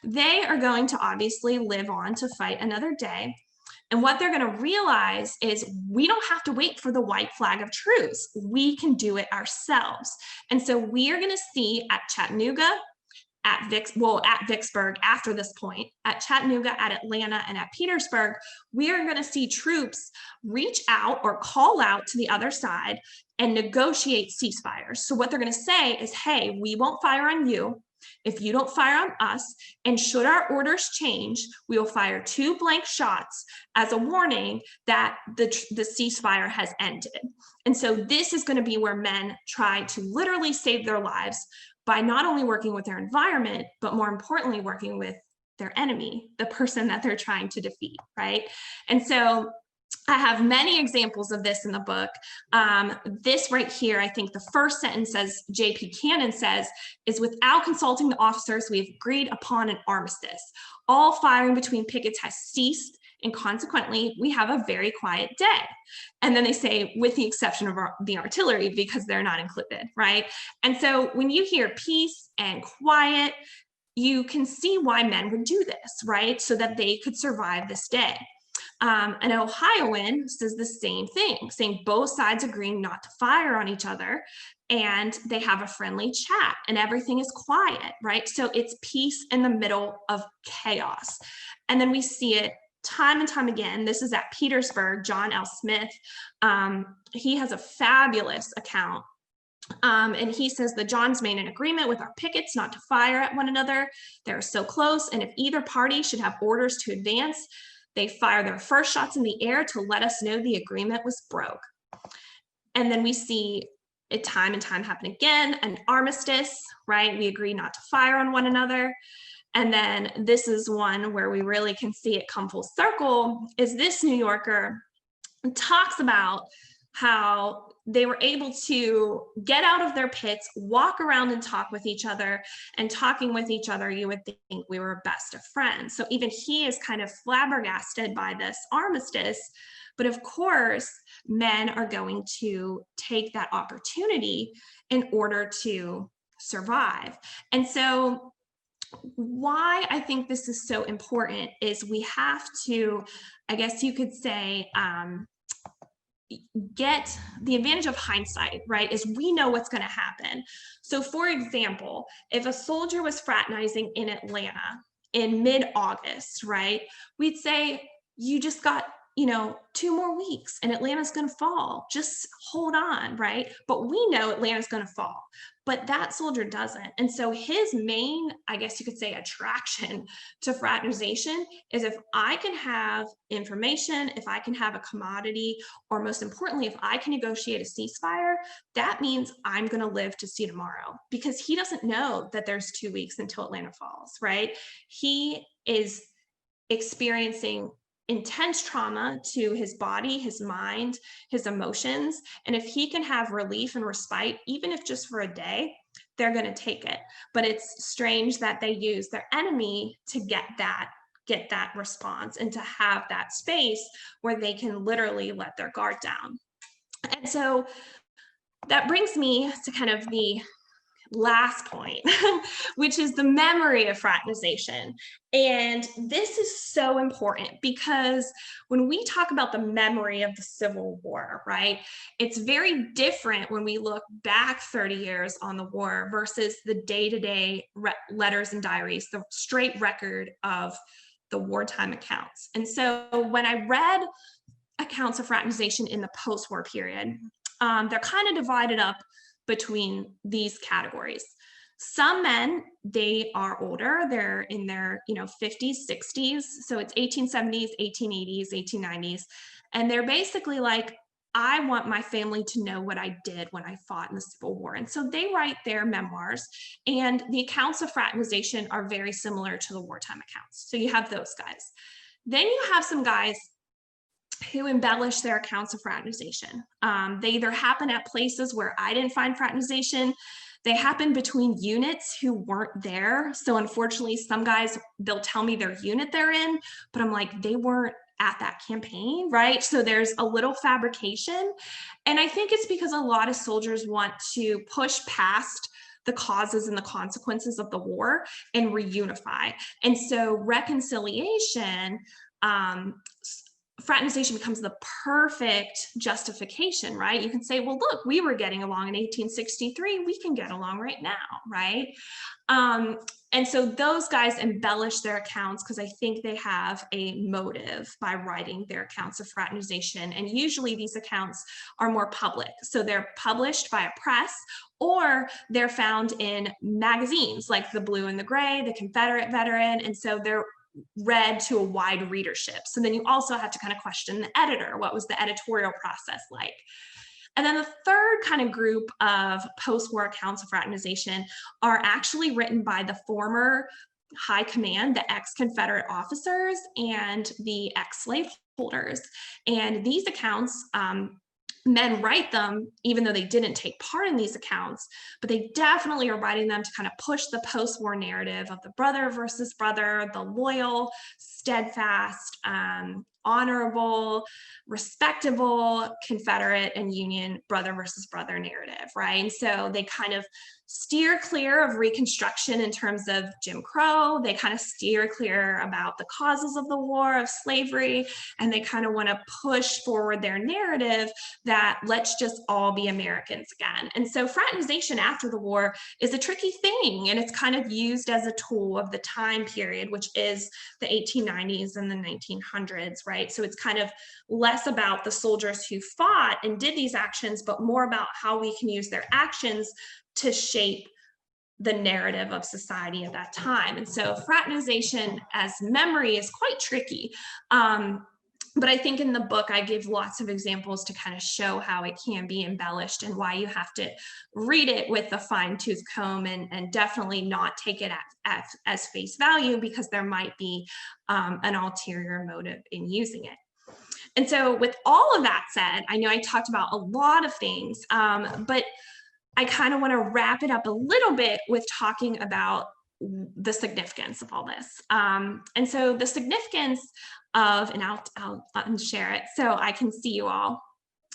They are going to obviously live on to fight another day. And what they're going to realize is we don't have to wait for the white flag of truce. We can do it ourselves. And so we are going to see at Chattanooga, at Vicksburg after this point, at Chattanooga, at Atlanta, and at Petersburg, we are going to see troops reach out or call out to the other side and negotiate ceasefires. So what they're going to say is, hey, we won't fire on you if you don't fire on us, and should our orders change, we will fire 2 blank shots as a warning that the ceasefire has ended. And so this is going to be where men try to literally save their lives by not only working with their environment, but more importantly, working with their enemy, the person that they're trying to defeat, right? And so I have many examples of this in the book. This right here, I think the first sentence, says J.P. Cannon says, is without consulting the officers, we have agreed upon an armistice. All firing between pickets has ceased, and consequently, we have a very quiet day. And then they say, with the exception of the artillery, because they're not included, right? And so when you hear peace and quiet, you can see why men would do this, right? So that they could survive this day. An Ohioan says the same thing, saying both sides agreeing not to fire on each other, and they have a friendly chat and everything is quiet, right? So it's peace in the middle of chaos. And then we see it time and time again. This is at Petersburg, John L. Smith. He has a fabulous account. And he says the Johns made an agreement with our pickets not to fire at one another. They're so close. And if either party should have orders to advance, they fire their first shots in the air to let us know the agreement was broke. And then we see it time and time happen again, an armistice, right? We agree not to fire on one another. And then this is one where we really can see it come full circle, is this New Yorker talks about how they were able to get out of their pits, walk around and talk with each other, and talking with each other, you would think we were best of friends. So even he is kind of flabbergasted by this armistice. But of course, men are going to take that opportunity in order to survive. And so why I think this is so important is we have to, I guess you could say, get the advantage of hindsight, right? Is we know what's going to happen. So for example, if a soldier was fraternizing in Atlanta in mid-August, right? We'd say, you just got, 2 more weeks and Atlanta's going to fall. Just hold on, right? But we know Atlanta's going to fall, but that soldier doesn't. And so his main, I guess you could say, attraction to fraternization is if I can have information, if I can have a commodity, or most importantly, if I can negotiate a ceasefire, that means I'm going to live to see tomorrow, because he doesn't know that there's 2 weeks until Atlanta falls, right? He is experiencing intense trauma to his body, his mind, his emotions. And if he can have relief and respite, even if just for a day, they're going to take it. But it's strange that they use their enemy to get that response and to have that space where they can literally let their guard down. And so that brings me to kind of the last point, which is the memory of fraternization. And this is so important because when we talk about the memory of the Civil War, right, it's very different when we look back 30 years on the war versus the day-to-day letters and diaries, the straight record of the wartime accounts. And so when I read accounts of fraternization in the post-war period, they're kind of divided up between these categories. Some men, they are older, they're in their 50s, 60s, so it's 1870s, 1880s, 1890s, and they're basically like, I want my family to know what I did when I fought in the Civil War. And so they write their memoirs, and the accounts of fraternization are very similar to the wartime accounts. So you have those guys. Then you have some guys who embellish their accounts of fraternization. They either happen at places where I didn't find fraternization, they happen between units who weren't there. So unfortunately, some guys, they'll tell me their unit they're in, but I'm like, they weren't at that campaign, right? So there's a little fabrication. And I think it's because a lot of soldiers want to push past the causes and the consequences of the war and reunify. And so reconciliation, fraternization becomes the perfect justification, right? You can say, well, look, we were getting along in 1863. We can get along right now, right? And so those guys embellish their accounts because I think they have a motive by writing their accounts of fraternization. And usually these accounts are more public. So they're published by a press, or they're found in magazines like the Blue and the Gray, the Confederate Veteran. And so they're read to a wide readership. So then you also have to kind of question the editor. What was the editorial process like? And then the third kind of group of post-war accounts of fraternization are actually written by the former high command, the ex-Confederate officers and the ex-slave holders. And these accounts, men write them even though they didn't take part in these accounts, but they definitely are writing them to kind of push the post-war narrative of the brother versus brother, the loyal, steadfast, honorable, respectable Confederate and Union brother versus brother narrative, right? And so they kind of steer clear of Reconstruction in terms of Jim Crow. They kind of steer clear about the causes of the war, of slavery, and they kind of want to push forward their narrative that let's just all be Americans again. And so fraternization after the war is a tricky thing, and it's kind of used as a tool of the time period, which is the 1890s and the 1900s, right? So it's kind of less about the soldiers who fought and did these actions, but more about how we can use their actions to shape the narrative of society at that time. And so fraternization as memory is quite tricky. But I think in the book, I give lots of examples to kind of show how it can be embellished and why you have to read it with a fine-tooth comb and definitely not take it as face value, because there might be an ulterior motive in using it. And so with all of that said, I know I talked about a lot of things, but I kind of want to wrap it up a little bit with talking about the significance of all this. And so the significance of, and I'll share it so I can see you all.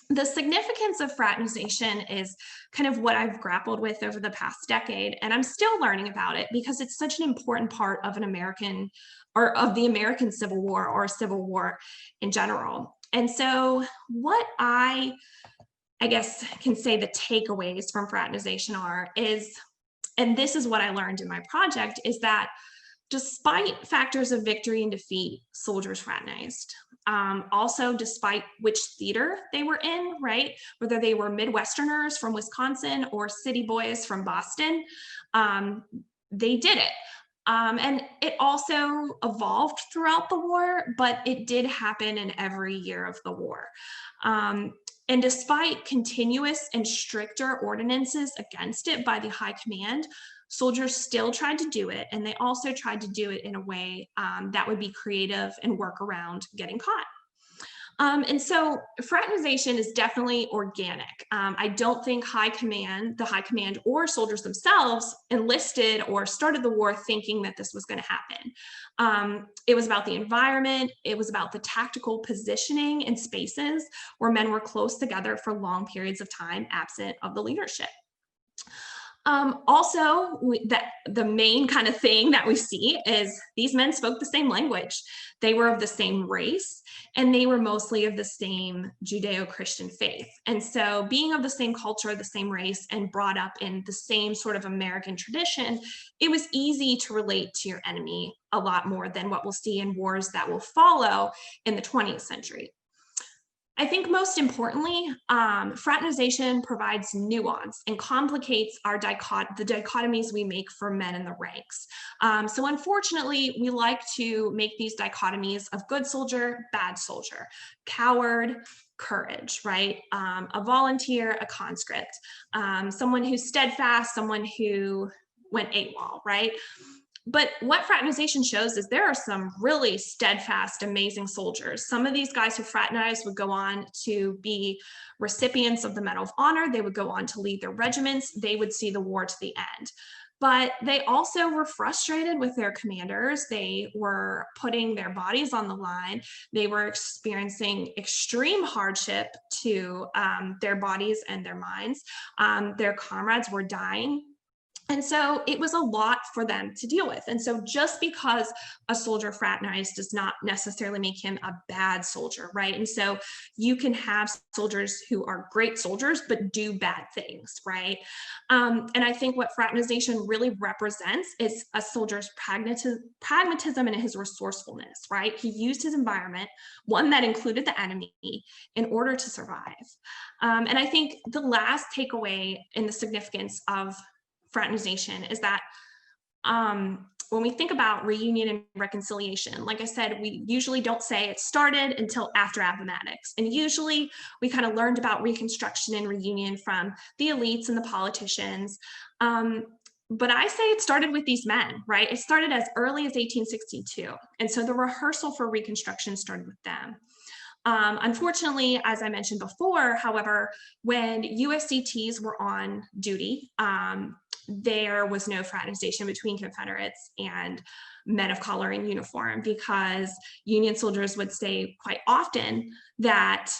The significance of fraternization is kind of what I've grappled with over the past decade, and I'm still learning about it because it's such an important part of an American, or of the American Civil War, or Civil War in general. And so what I guess can say the takeaways from fraternization is, and this is what I learned in my project, is that despite factors of victory and defeat, soldiers fraternized. Also, despite which theater they were in, right? Whether they were Midwesterners from Wisconsin or city boys from Boston, they did it. And it also evolved throughout the war, but it did happen in every year of the war. And despite continuous and stricter ordinances against it by the high command, soldiers still tried to do it, and they also tried to do it in a way that would be creative and work around getting caught. And so fraternization is definitely organic. I don't think the high command or soldiers themselves enlisted or started the war thinking that this was going to happen. It was about the environment. It was about the tactical positioning in spaces where men were close together for long periods of time, absent of the leadership. Also, the main kind of thing that we see is these men spoke the same language. They were of the same race, and they were mostly of the same Judeo-Christian faith. And so being of the same culture, the same race, and brought up in the same sort of American tradition, it was easy to relate to your enemy a lot more than what we'll see in wars that will follow in the 20th century. I think most importantly, fraternization provides nuance and complicates the dichotomies we make for men in the ranks. So unfortunately, we like to make these dichotomies of good soldier, bad soldier, coward, courage, right? A volunteer, a conscript, someone who's steadfast, someone who went AWOL, right? But what fraternization shows is there are some really steadfast, amazing soldiers. Some of these guys who fraternized would go on to be recipients of the Medal of Honor. They would go on to lead their regiments. They would see the war to the end. But they also were frustrated with their commanders. They were putting their bodies on the line. They were experiencing extreme hardship to their bodies and their minds. Their comrades were dying. And so it was a lot for them to deal with. And so just because a soldier fraternized does not necessarily make him a bad soldier, right? And so you can have soldiers who are great soldiers, but do bad things, right? And I think what fraternization really represents is a soldier's pragmatism and his resourcefulness, right? He used his environment, one that included the enemy, in order to survive. And I think the last takeaway in the significance of fraternization is that when we think about reunion and reconciliation, like I said, we usually don't say it started until after Appomattox. And usually we kind of learned about Reconstruction and reunion from the elites and the politicians. but I say it started with these men, right? It started as early as 1862. And so the rehearsal for Reconstruction started with them. Unfortunately, as I mentioned before, however, when USCTs were on duty, there was no fraternization between Confederates and men of color in uniform, because Union soldiers would say quite often that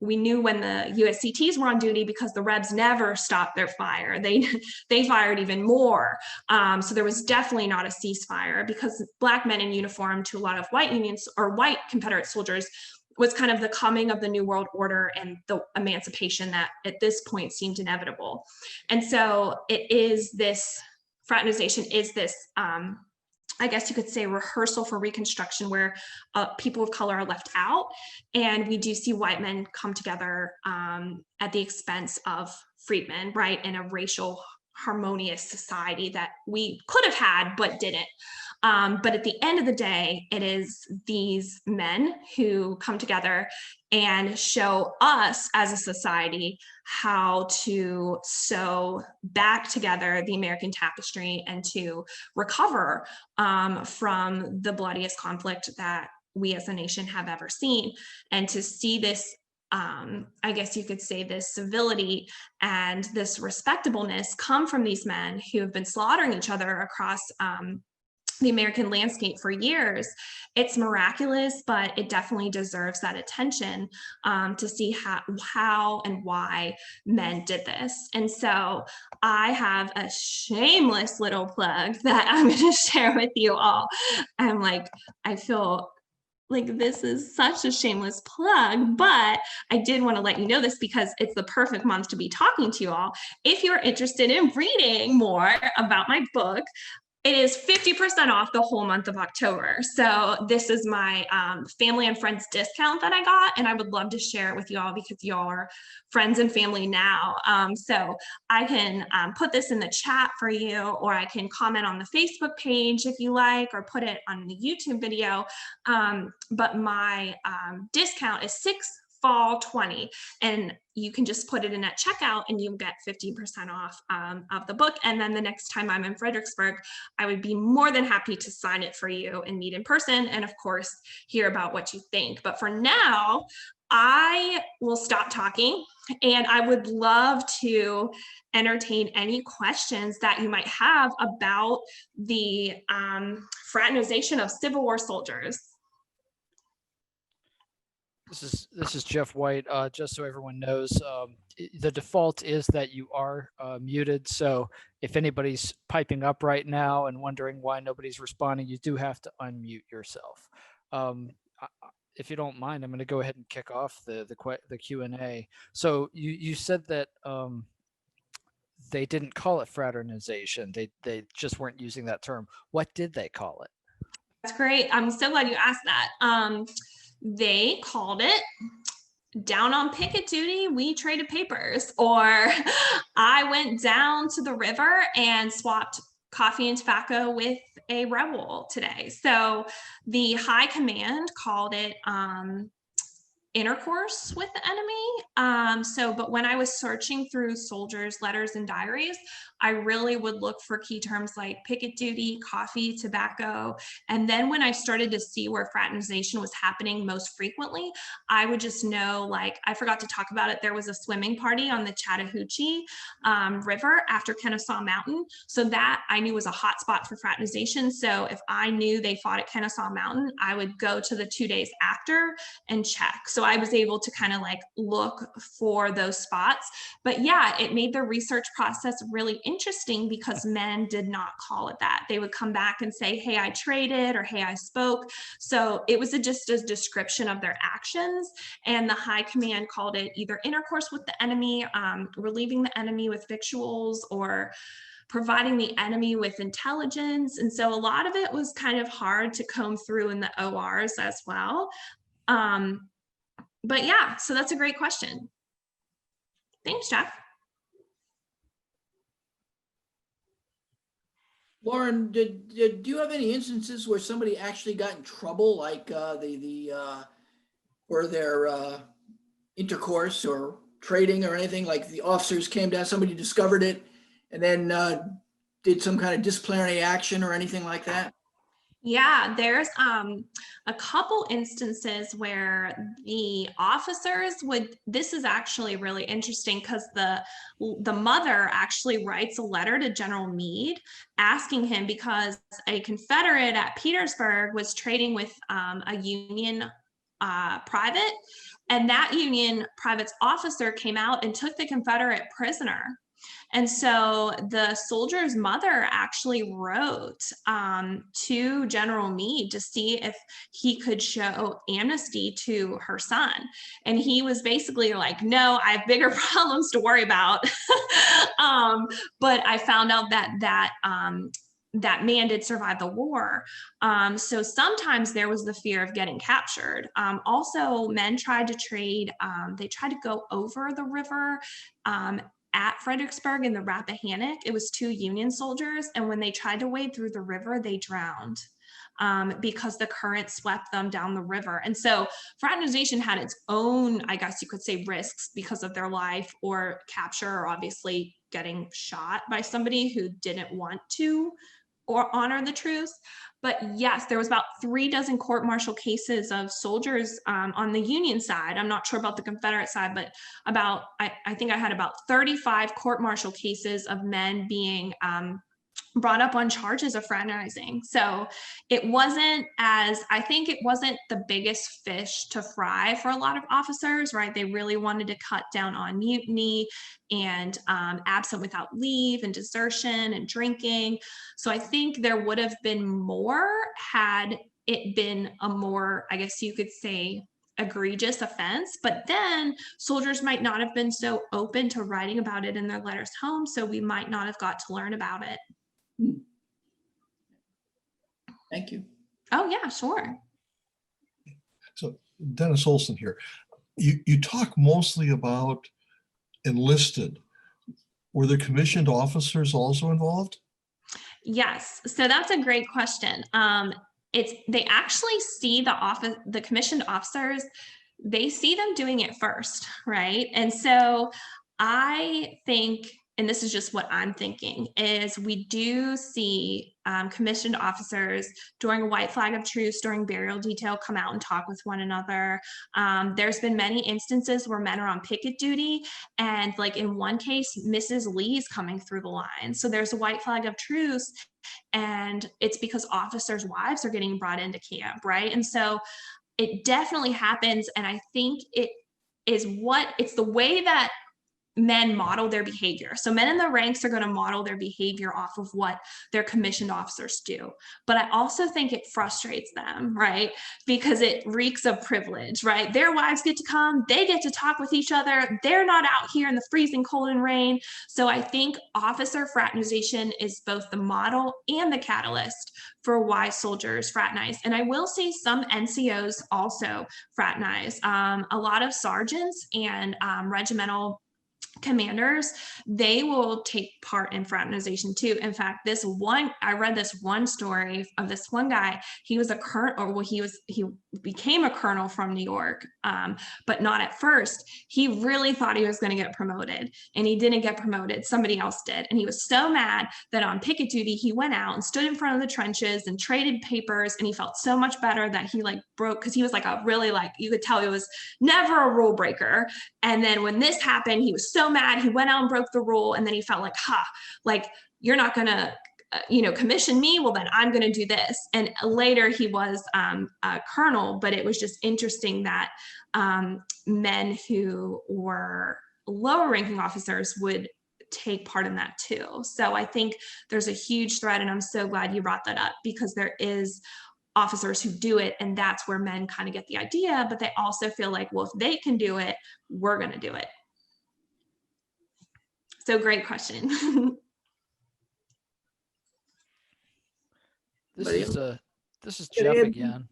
we knew when the USCTs were on duty because the Rebs never stopped their fire. They fired even more. So there was definitely not a ceasefire, because Black men in uniform to a lot of white Unions or white Confederate soldiers was kind of the coming of the New World Order and the emancipation that at this point seemed inevitable. And so it is this, fraternization is this, I guess you could say, rehearsal for Reconstruction, where people of color are left out. And we do see white men come together at the expense of freedmen, right, in a racial harmonious society that we could have had but didn't. But at the end of the day, it is these men who come together and show us as a society how to sew back together the American tapestry and to recover from the bloodiest conflict that we as a nation have ever seen. And to see this, I guess you could say, this civility and this respectableness come from these men who have been slaughtering each other across the American landscape for years. It's miraculous, but it definitely deserves that attention to see how and why men did this. And so I have a shameless little plug that I'm going to share with you all. I feel like this is such a shameless plug, but I did want to let you know this because it's the perfect month to be talking to you all. If you're interested in reading more about my book, it is 50% off the whole month of October. So this is my family and friends discount that I got, and I would love to share it with you all because y'all are friends and family now. So I can put this in the chat for you, or I can comment on the Facebook page if you like, or put it on the YouTube video. But my discount is fall 20, and you can just put it in at checkout and you get 15% off of the book. And then the next time I'm in Fredericksburg, I would be more than happy to sign it for you and meet in person, and of course hear about what you think. But for now, I will stop talking, and I would love to entertain any questions that you might have about the fraternization of Civil War soldiers. This is Jeff White. Just so everyone knows, the default is that you are muted. So if anybody's piping up right now and wondering why nobody's responding, you do have to unmute yourself. If you don't mind, I'm going to go ahead and kick off the Q&A. So you said that they didn't call it fraternization. They just weren't using that term. What did they call it? That's great. I'm so glad you asked that. They called it down on picket duty, we traded papers, or I went down to the river and swapped coffee and tobacco with a rebel today. So the high command called it intercourse with the enemy. But when I was searching through soldiers' letters and diaries, I really would look for key terms like picket duty, coffee, tobacco. And then when I started to see where fraternization was happening most frequently, I would just know, like, I forgot to talk about it, there was a swimming party on the Chattahoochee River after Kennesaw Mountain. So that I knew was a hot spot for fraternization. So if I knew they fought at Kennesaw Mountain, I would go to the 2 days after and check. So I was able to kind of like look for those spots. But yeah, it made the research process really interesting because men did not call it that. They would come back and say, hey, I traded, or hey, I spoke. So it was just a description of their actions. And the high command called it either intercourse with the enemy, relieving the enemy with victuals, or providing the enemy with intelligence. And so a lot of it was kind of hard to comb through in the ORs as well. But yeah, so that's a great question. Thanks, Jeff. Lauren, do you have any instances where somebody actually got in trouble, like for their intercourse or trading or anything? Like the officers came down, somebody discovered it, and then did some kind of disciplinary action or anything like that? Yeah, there's a couple instances where the officers would, this is actually really interesting because the mother actually writes a letter to General Meade asking him, because a Confederate at Petersburg was trading with a Union private, and that Union private's officer came out and took the Confederate prisoner. And so the soldier's mother actually wrote to General Meade to see if he could show amnesty to her son. And he was basically like, no, I have bigger problems to worry about. But I found out that that man did survive the war. So sometimes there was the fear of getting captured. Also, men tried to trade, they tried to go over the river at Fredericksburg in the Rappahannock. It was 2 Union soldiers, and when they tried to wade through the river, they drowned because the current swept them down the river. And so fraternization had its own, I guess you could say, risks because of their life or capture, or obviously getting shot by somebody who didn't want to or honor the truce. But yes, there was about 36 court-martial cases of soldiers on the Union side. I'm not sure about the Confederate side, but I think I had about 35 court-martial cases of men being brought up on charges of fraternizing. So it wasn't I think it wasn't the biggest fish to fry for a lot of officers, right? They really wanted to cut down on mutiny and absent without leave and desertion and drinking. So I think there would have been more had it been a more, I guess you could say, egregious offense. But then soldiers might not have been so open to writing about it in their letters home, so we might not have got to learn about it. Thank you. Oh yeah, sure. So Dennis Olson here. You talk mostly about enlisted. Were the commissioned officers also involved? Yes, so that's a great question. They actually see the commissioned officers, they see them doing it first, right? And so I think, and this is just what I'm thinking, is we do see commissioned officers during a white flag of truce, during burial detail, come out and talk with one another. There's been many instances where men are on picket duty, and like in one case, Mrs. Lee's coming through the line. So there's a white flag of truce, and it's because officers' wives are getting brought into camp, right? And so it definitely happens, and I think it's the way that men model their behavior. So men in the ranks are going to model their behavior off of what their commissioned officers do. But I also think it frustrates them, right? Because it reeks of privilege, right? Their wives get to come, they get to talk with each other. They're not out here in the freezing cold and rain. So I think officer fraternization is both the model and the catalyst for why soldiers fraternize. And I will say some NCOs also fraternize. A lot of sergeants and regimental commanders, they will take part in fraternization too. In fact, I read this one story of this one guy. He was a colonel, or well, he became a colonel from New York, but not at first. He really thought he was going to get promoted, and he didn't get promoted. Somebody else did. And he was so mad that on picket duty, he went out and stood in front of the trenches and traded papers. And he felt so much better that he broke, because he was you could tell he was never a rule breaker. And then when this happened, he was so mad, he went out and broke the rule. And then he felt you're not going to, commission me. Well, then I'm going to do this. And later he was a colonel, but it was just interesting that men who were lower ranking officers would take part in that too. So I think there's a huge thread, and I'm so glad you brought that up, because there is officers who do it, and that's where men kind of get the idea, but they also feel like, well, if they can do it, we're going to do it. So great question. This is Can I Jeff add- again.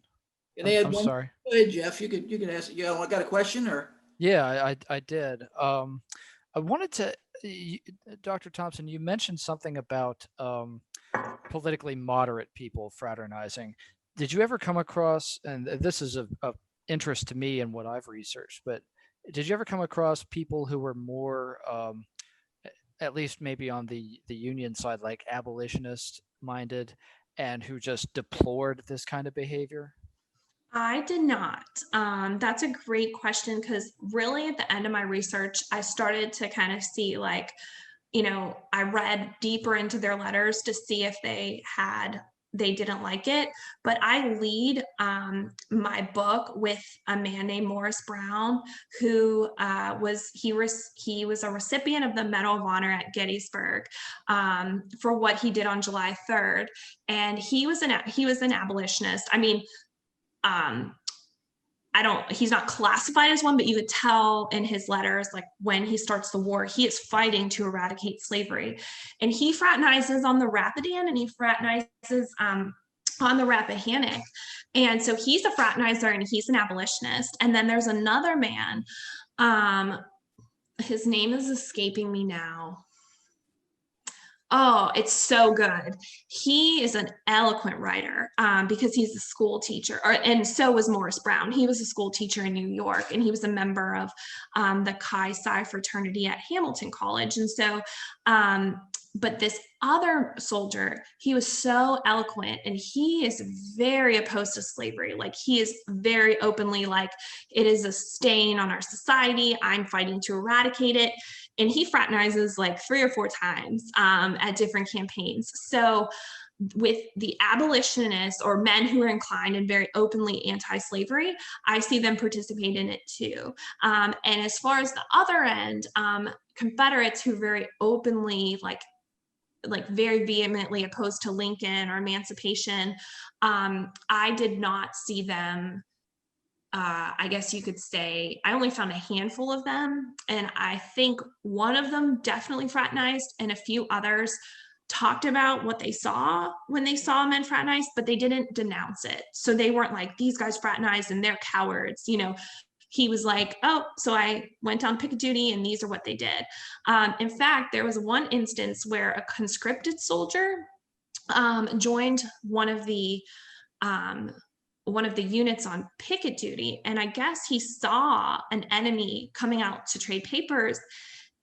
Can I add I'm one? sorry. Go ahead, Jeff. You can ask. You got a question or? Yeah, I did. I wanted to, Dr. Thompson, you mentioned something about politically moderate people fraternizing. Did you ever come across, and this is of interest to me in what I've researched, but did you ever come across people who were more at least maybe on the Union side, like abolitionist minded, and who just deplored this kind of behavior? I did not. That's a great question, because really at the end of my research, I started to kind of see like, I read deeper into their letters to see if they didn't like it. But I lead my book with a man named Morris Brown, who was a recipient of the Medal of Honor at Gettysburg for what he did on July 3rd. And he was an abolitionist. I mean, he's not classified as one, but you could tell in his letters, like when he starts the war, he is fighting to eradicate slavery. And he fraternizes on the Rapidan, and he fraternizes on the Rappahannock. And so he's a fraternizer and he's an abolitionist. And then there's another man, his name is escaping me now. Oh, it's so good. He is an eloquent writer because he's a school teacher, and so was Morris Brown. He was a school teacher in New York, and he was a member of the Chi Psi fraternity at Hamilton College. And so, but this other soldier, he was so eloquent, and he is very opposed to slavery. Like, he is very openly like, it is a stain on our society. I'm fighting to eradicate it. And he fraternizes like 3 or 4 times at different campaigns. So with the abolitionists or men who are inclined and very openly anti-slavery, I see them participate in it too. And as far as the other end, Confederates who very openly, like very vehemently opposed to Lincoln or emancipation, I did not see them. I guess you could say I only found a handful of them, and I think one of them definitely fraternized, and a few others talked about what they saw when they saw men fraternize, but they didn't denounce it. So they weren't like, these guys fraternized and they're cowards. He was like, oh, so I went on picket duty and these are what they did. In fact, there was one instance where a conscripted soldier joined one of the units on picket duty. And I guess he saw an enemy coming out to trade papers,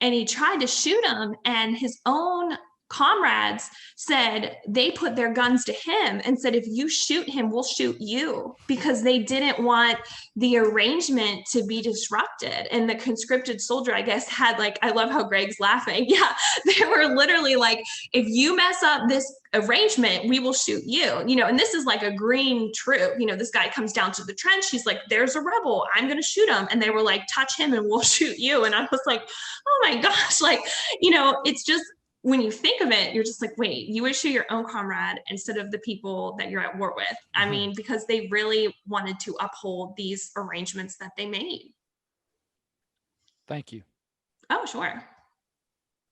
and he tried to shoot him, and his own comrades said they put their guns to him and said, if you shoot him, we'll shoot you, because they didn't want the arrangement to be disrupted. And the conscripted soldier, I guess, had like, I love how Greg's laughing. Yeah, they were literally like, if you mess up this arrangement, we will shoot you, and this is like a green troop. This guy comes down to the trench. He's like, there's a rebel. I'm going to shoot him. And they were like, touch him and we'll shoot you. And I was like, oh my gosh, like, it's just, when you think of it, you're just like, wait, you would shoot your own comrade instead of the people that you're at war with. I mean, because they really wanted to uphold these arrangements that they made. Thank you. Oh, sure.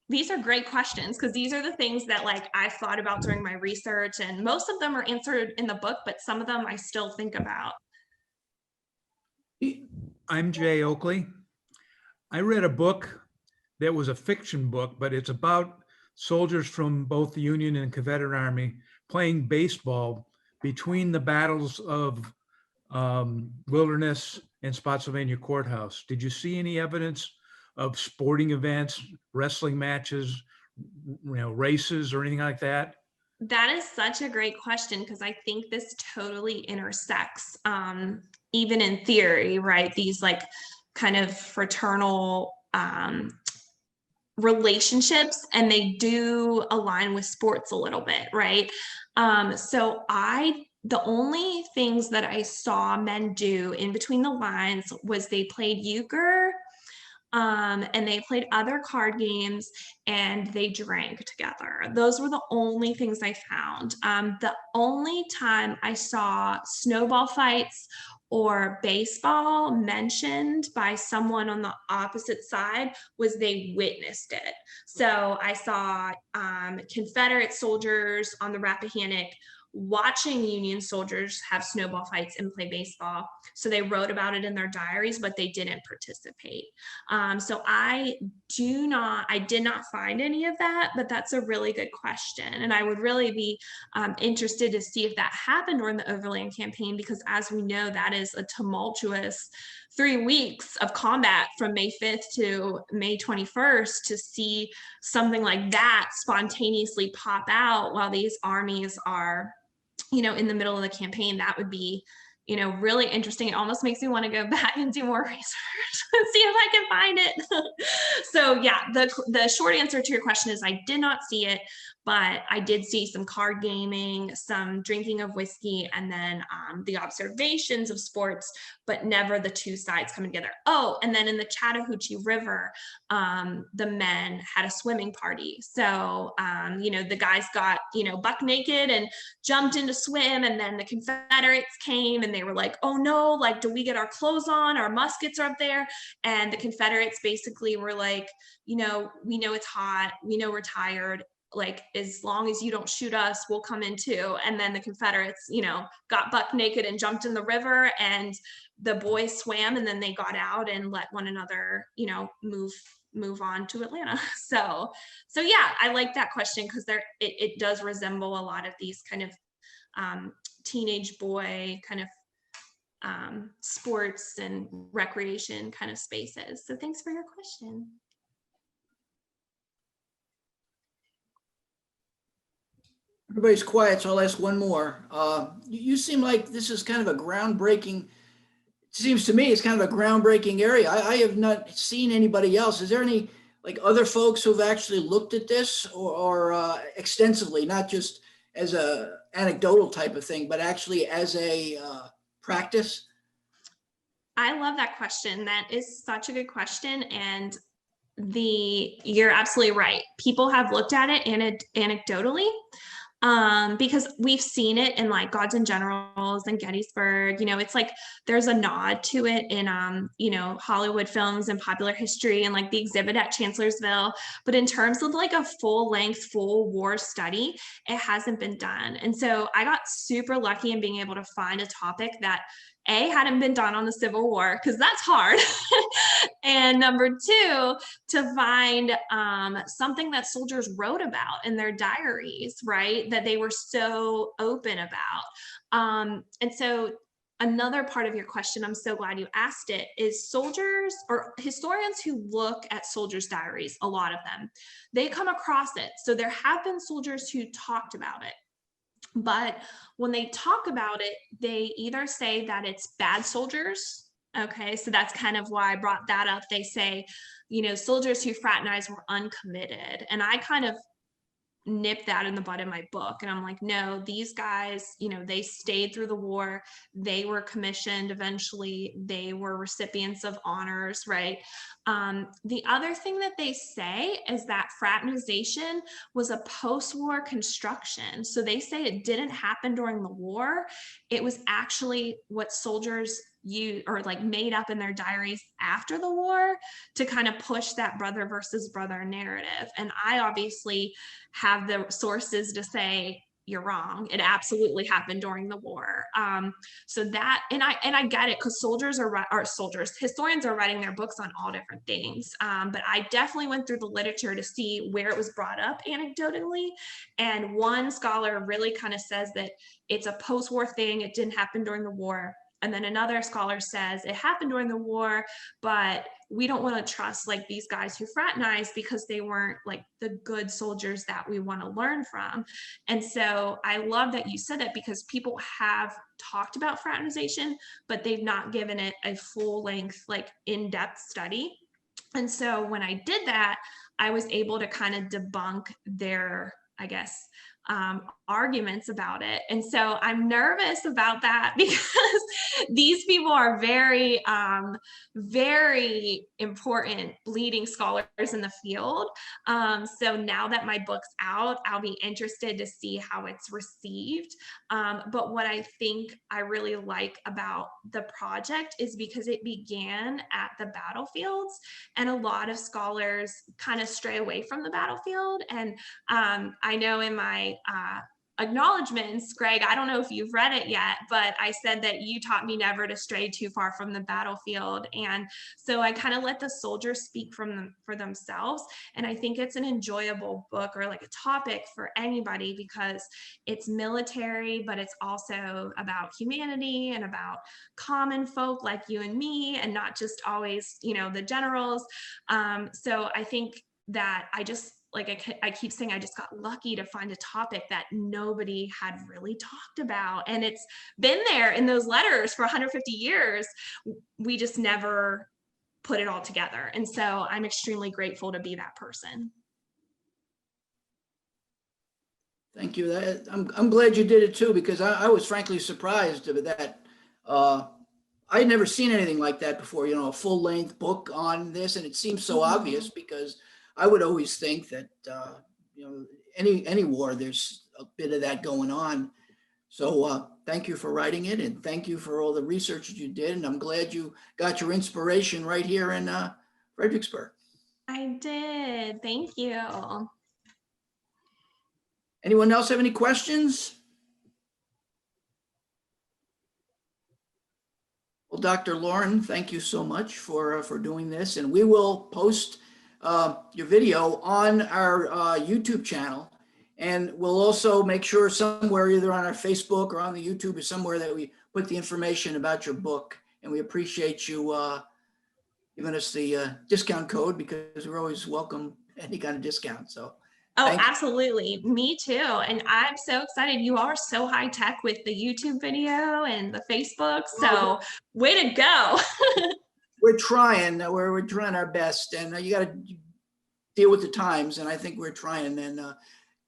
These are great questions, because these are the things that like I thought about during my research, and most of them are answered in the book, but some of them I still think about. I'm Jay Oakley. I read a book that was a fiction book, but it's about soldiers from both the Union and Confederate Army playing baseball between the battles of Wilderness and Spotsylvania Courthouse. Did you see any evidence of sporting events, wrestling matches, races, or anything like that? That is such a great question, because I think this totally intersects, even in theory, right? These like kind of fraternal relationships, and they do align with sports a little bit, right? So the only things that I saw men do in between the lines was they played euchre, and they played other card games, and they drank together. Those were the only things I found. The only time I saw snowball fights or baseball mentioned by someone on the opposite side was they witnessed it. So I saw Confederate soldiers on the Rappahannock watching Union soldiers have snowball fights and play baseball. So they wrote about it in their diaries, but they didn't participate. So I did not find any of that, but that's a really good question. And I would really be interested to see if that happened during the Overland Campaign, because as we know, that is a tumultuous 3 weeks of combat from May 5th to May 21st to see something like that spontaneously pop out while these armies are, you know, in the middle of the campaign, that would be, you know, really interesting. It almost makes me want to go back and do more research and see if I can find it. So yeah, the short answer to your question is I did not see it, but I did see some card gaming, some drinking of whiskey, and then the observations of sports, but never the two sides coming together. Oh, and then in the Chattahoochee River, the men had a swimming party. So, you know, the guys got, you know, buck naked and jumped in to swim, and then the Confederates came and they were like, oh no, like, do we get our clothes on? Our muskets are up there. And the Confederates basically were like, you know, we know it's hot, we know we're tired, like, as long as you don't shoot us, we'll come in too. And then the Confederates, you know, got buck naked and jumped in the river, and the boys swam, and then they got out and let one another, you know, move on to Atlanta. So yeah, I like that question because it does resemble a lot of these kind of teenage boy kind of sports and recreation kind of spaces. So thanks for your question. Everybody's quiet, so I'll ask one more. You seem like this is kind of a groundbreaking, it seems to me it's kind of a groundbreaking area. I have not seen anybody else. Is there any like other folks who've actually looked at this or extensively, not just as a anecdotal type of thing, but actually as a practice? I love that question. That is such a good question. And you're absolutely right. People have looked at it anecdotally. Because we've seen it in like Gods and Generals and Gettysburg, you know, it's like there's a nod to it in, you know, Hollywood films and popular history and like the exhibit at Chancellorsville. But in terms of like a full war study, it hasn't been done. And so I got super lucky in being able to find a topic that hadn't been done on the Civil War, because that's hard. And number two, to find something that soldiers wrote about in their diaries, right? That they were so open about. And so another part of your question, I'm so glad you asked it, is soldiers or historians who look at soldiers' diaries, a lot of them, they come across it. So there have been soldiers who talked about it. But when they talk about it, they either say that it's bad soldiers. Okay, so that's kind of why I brought that up. They say, you know, soldiers who fraternized were uncommitted. And I kind of nip that in the bud in my book. And I'm like, no, these guys, you know, they stayed through the war. They were commissioned eventually. They were recipients of honors, right? The other thing that they say is that fraternization was a post-war construction. So they say it didn't happen during the war. It was actually what soldiers or like made up in their diaries after the war to kind of push that brother versus brother narrative. And I obviously have the sources to say you're wrong. It absolutely happened during the war. So that, and I get it, because historians are writing their books on all different things. But I definitely went through the literature to see where it was brought up anecdotally. And one scholar really kind of says that it's a post-war thing. It didn't happen during the war. And then another scholar says it happened during the war, but we don't want to trust like these guys who fraternized because they weren't like the good soldiers that we want to learn from. And so I love that you said that, because people have talked about fraternization, but they've not given it a full length, like in-depth study. And so when I did that, I was able to kind of debunk their, I guess, arguments about it. And so I'm nervous about that because these people are very, very important leading scholars in the field. So now that my book's out, I'll be interested to see how it's received. But what I think I really like about the project is because it began at the battlefields, and a lot of scholars kind of stray away from the battlefield. And I know in my acknowledgments, Greg, I don't know if you've read it yet, but I said that you taught me never to stray too far from the battlefield. And so I kind of let the soldiers speak for themselves. And I think it's an enjoyable book, or like a topic for anybody, because it's military, but it's also about humanity and about common folk like you and me, and not just always, you know, the generals. So I think that I keep saying, I just got lucky to find a topic that nobody had really talked about. And it's been there in those letters for 150 years. We just never put it all together. And so I'm extremely grateful to be that person. Thank you. I'm glad you did it too, because I was frankly surprised at that. I had never seen anything like that before, you know, a full length book on this. And it seems so obvious, because I would always think that, you know, any war, there's a bit of that going on. So thank you for writing it, and thank you for all the research that you did. And I'm glad you got your inspiration right here in Fredericksburg. I did. Thank you. Anyone else have any questions? Well, Dr. Lauren, thank you so much for doing this, and we will post your video on our YouTube channel, and we'll also make sure somewhere, either on our Facebook or on the YouTube or somewhere, that we put the information about your book. And we appreciate you giving us the discount code, because we're always welcome any kind of discount. So. Oh, absolutely. Me too. And I'm so excited. You are so high tech with the YouTube video and the Facebook. So way to go. We're trying. We're trying our best, and you got to deal with the times. And I think we're trying. And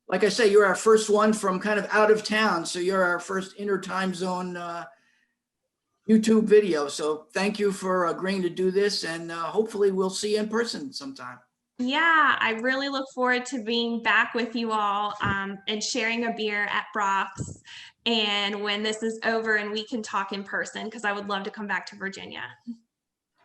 like I say, you're our first one from kind of out of town. So you're our first inter-time zone YouTube video. So thank you for agreeing to do this. And hopefully we'll see you in person sometime. Yeah, I really look forward to being back with you all and sharing a beer at Brock's. And when this is over and we can talk in person, because I would love to come back to Virginia.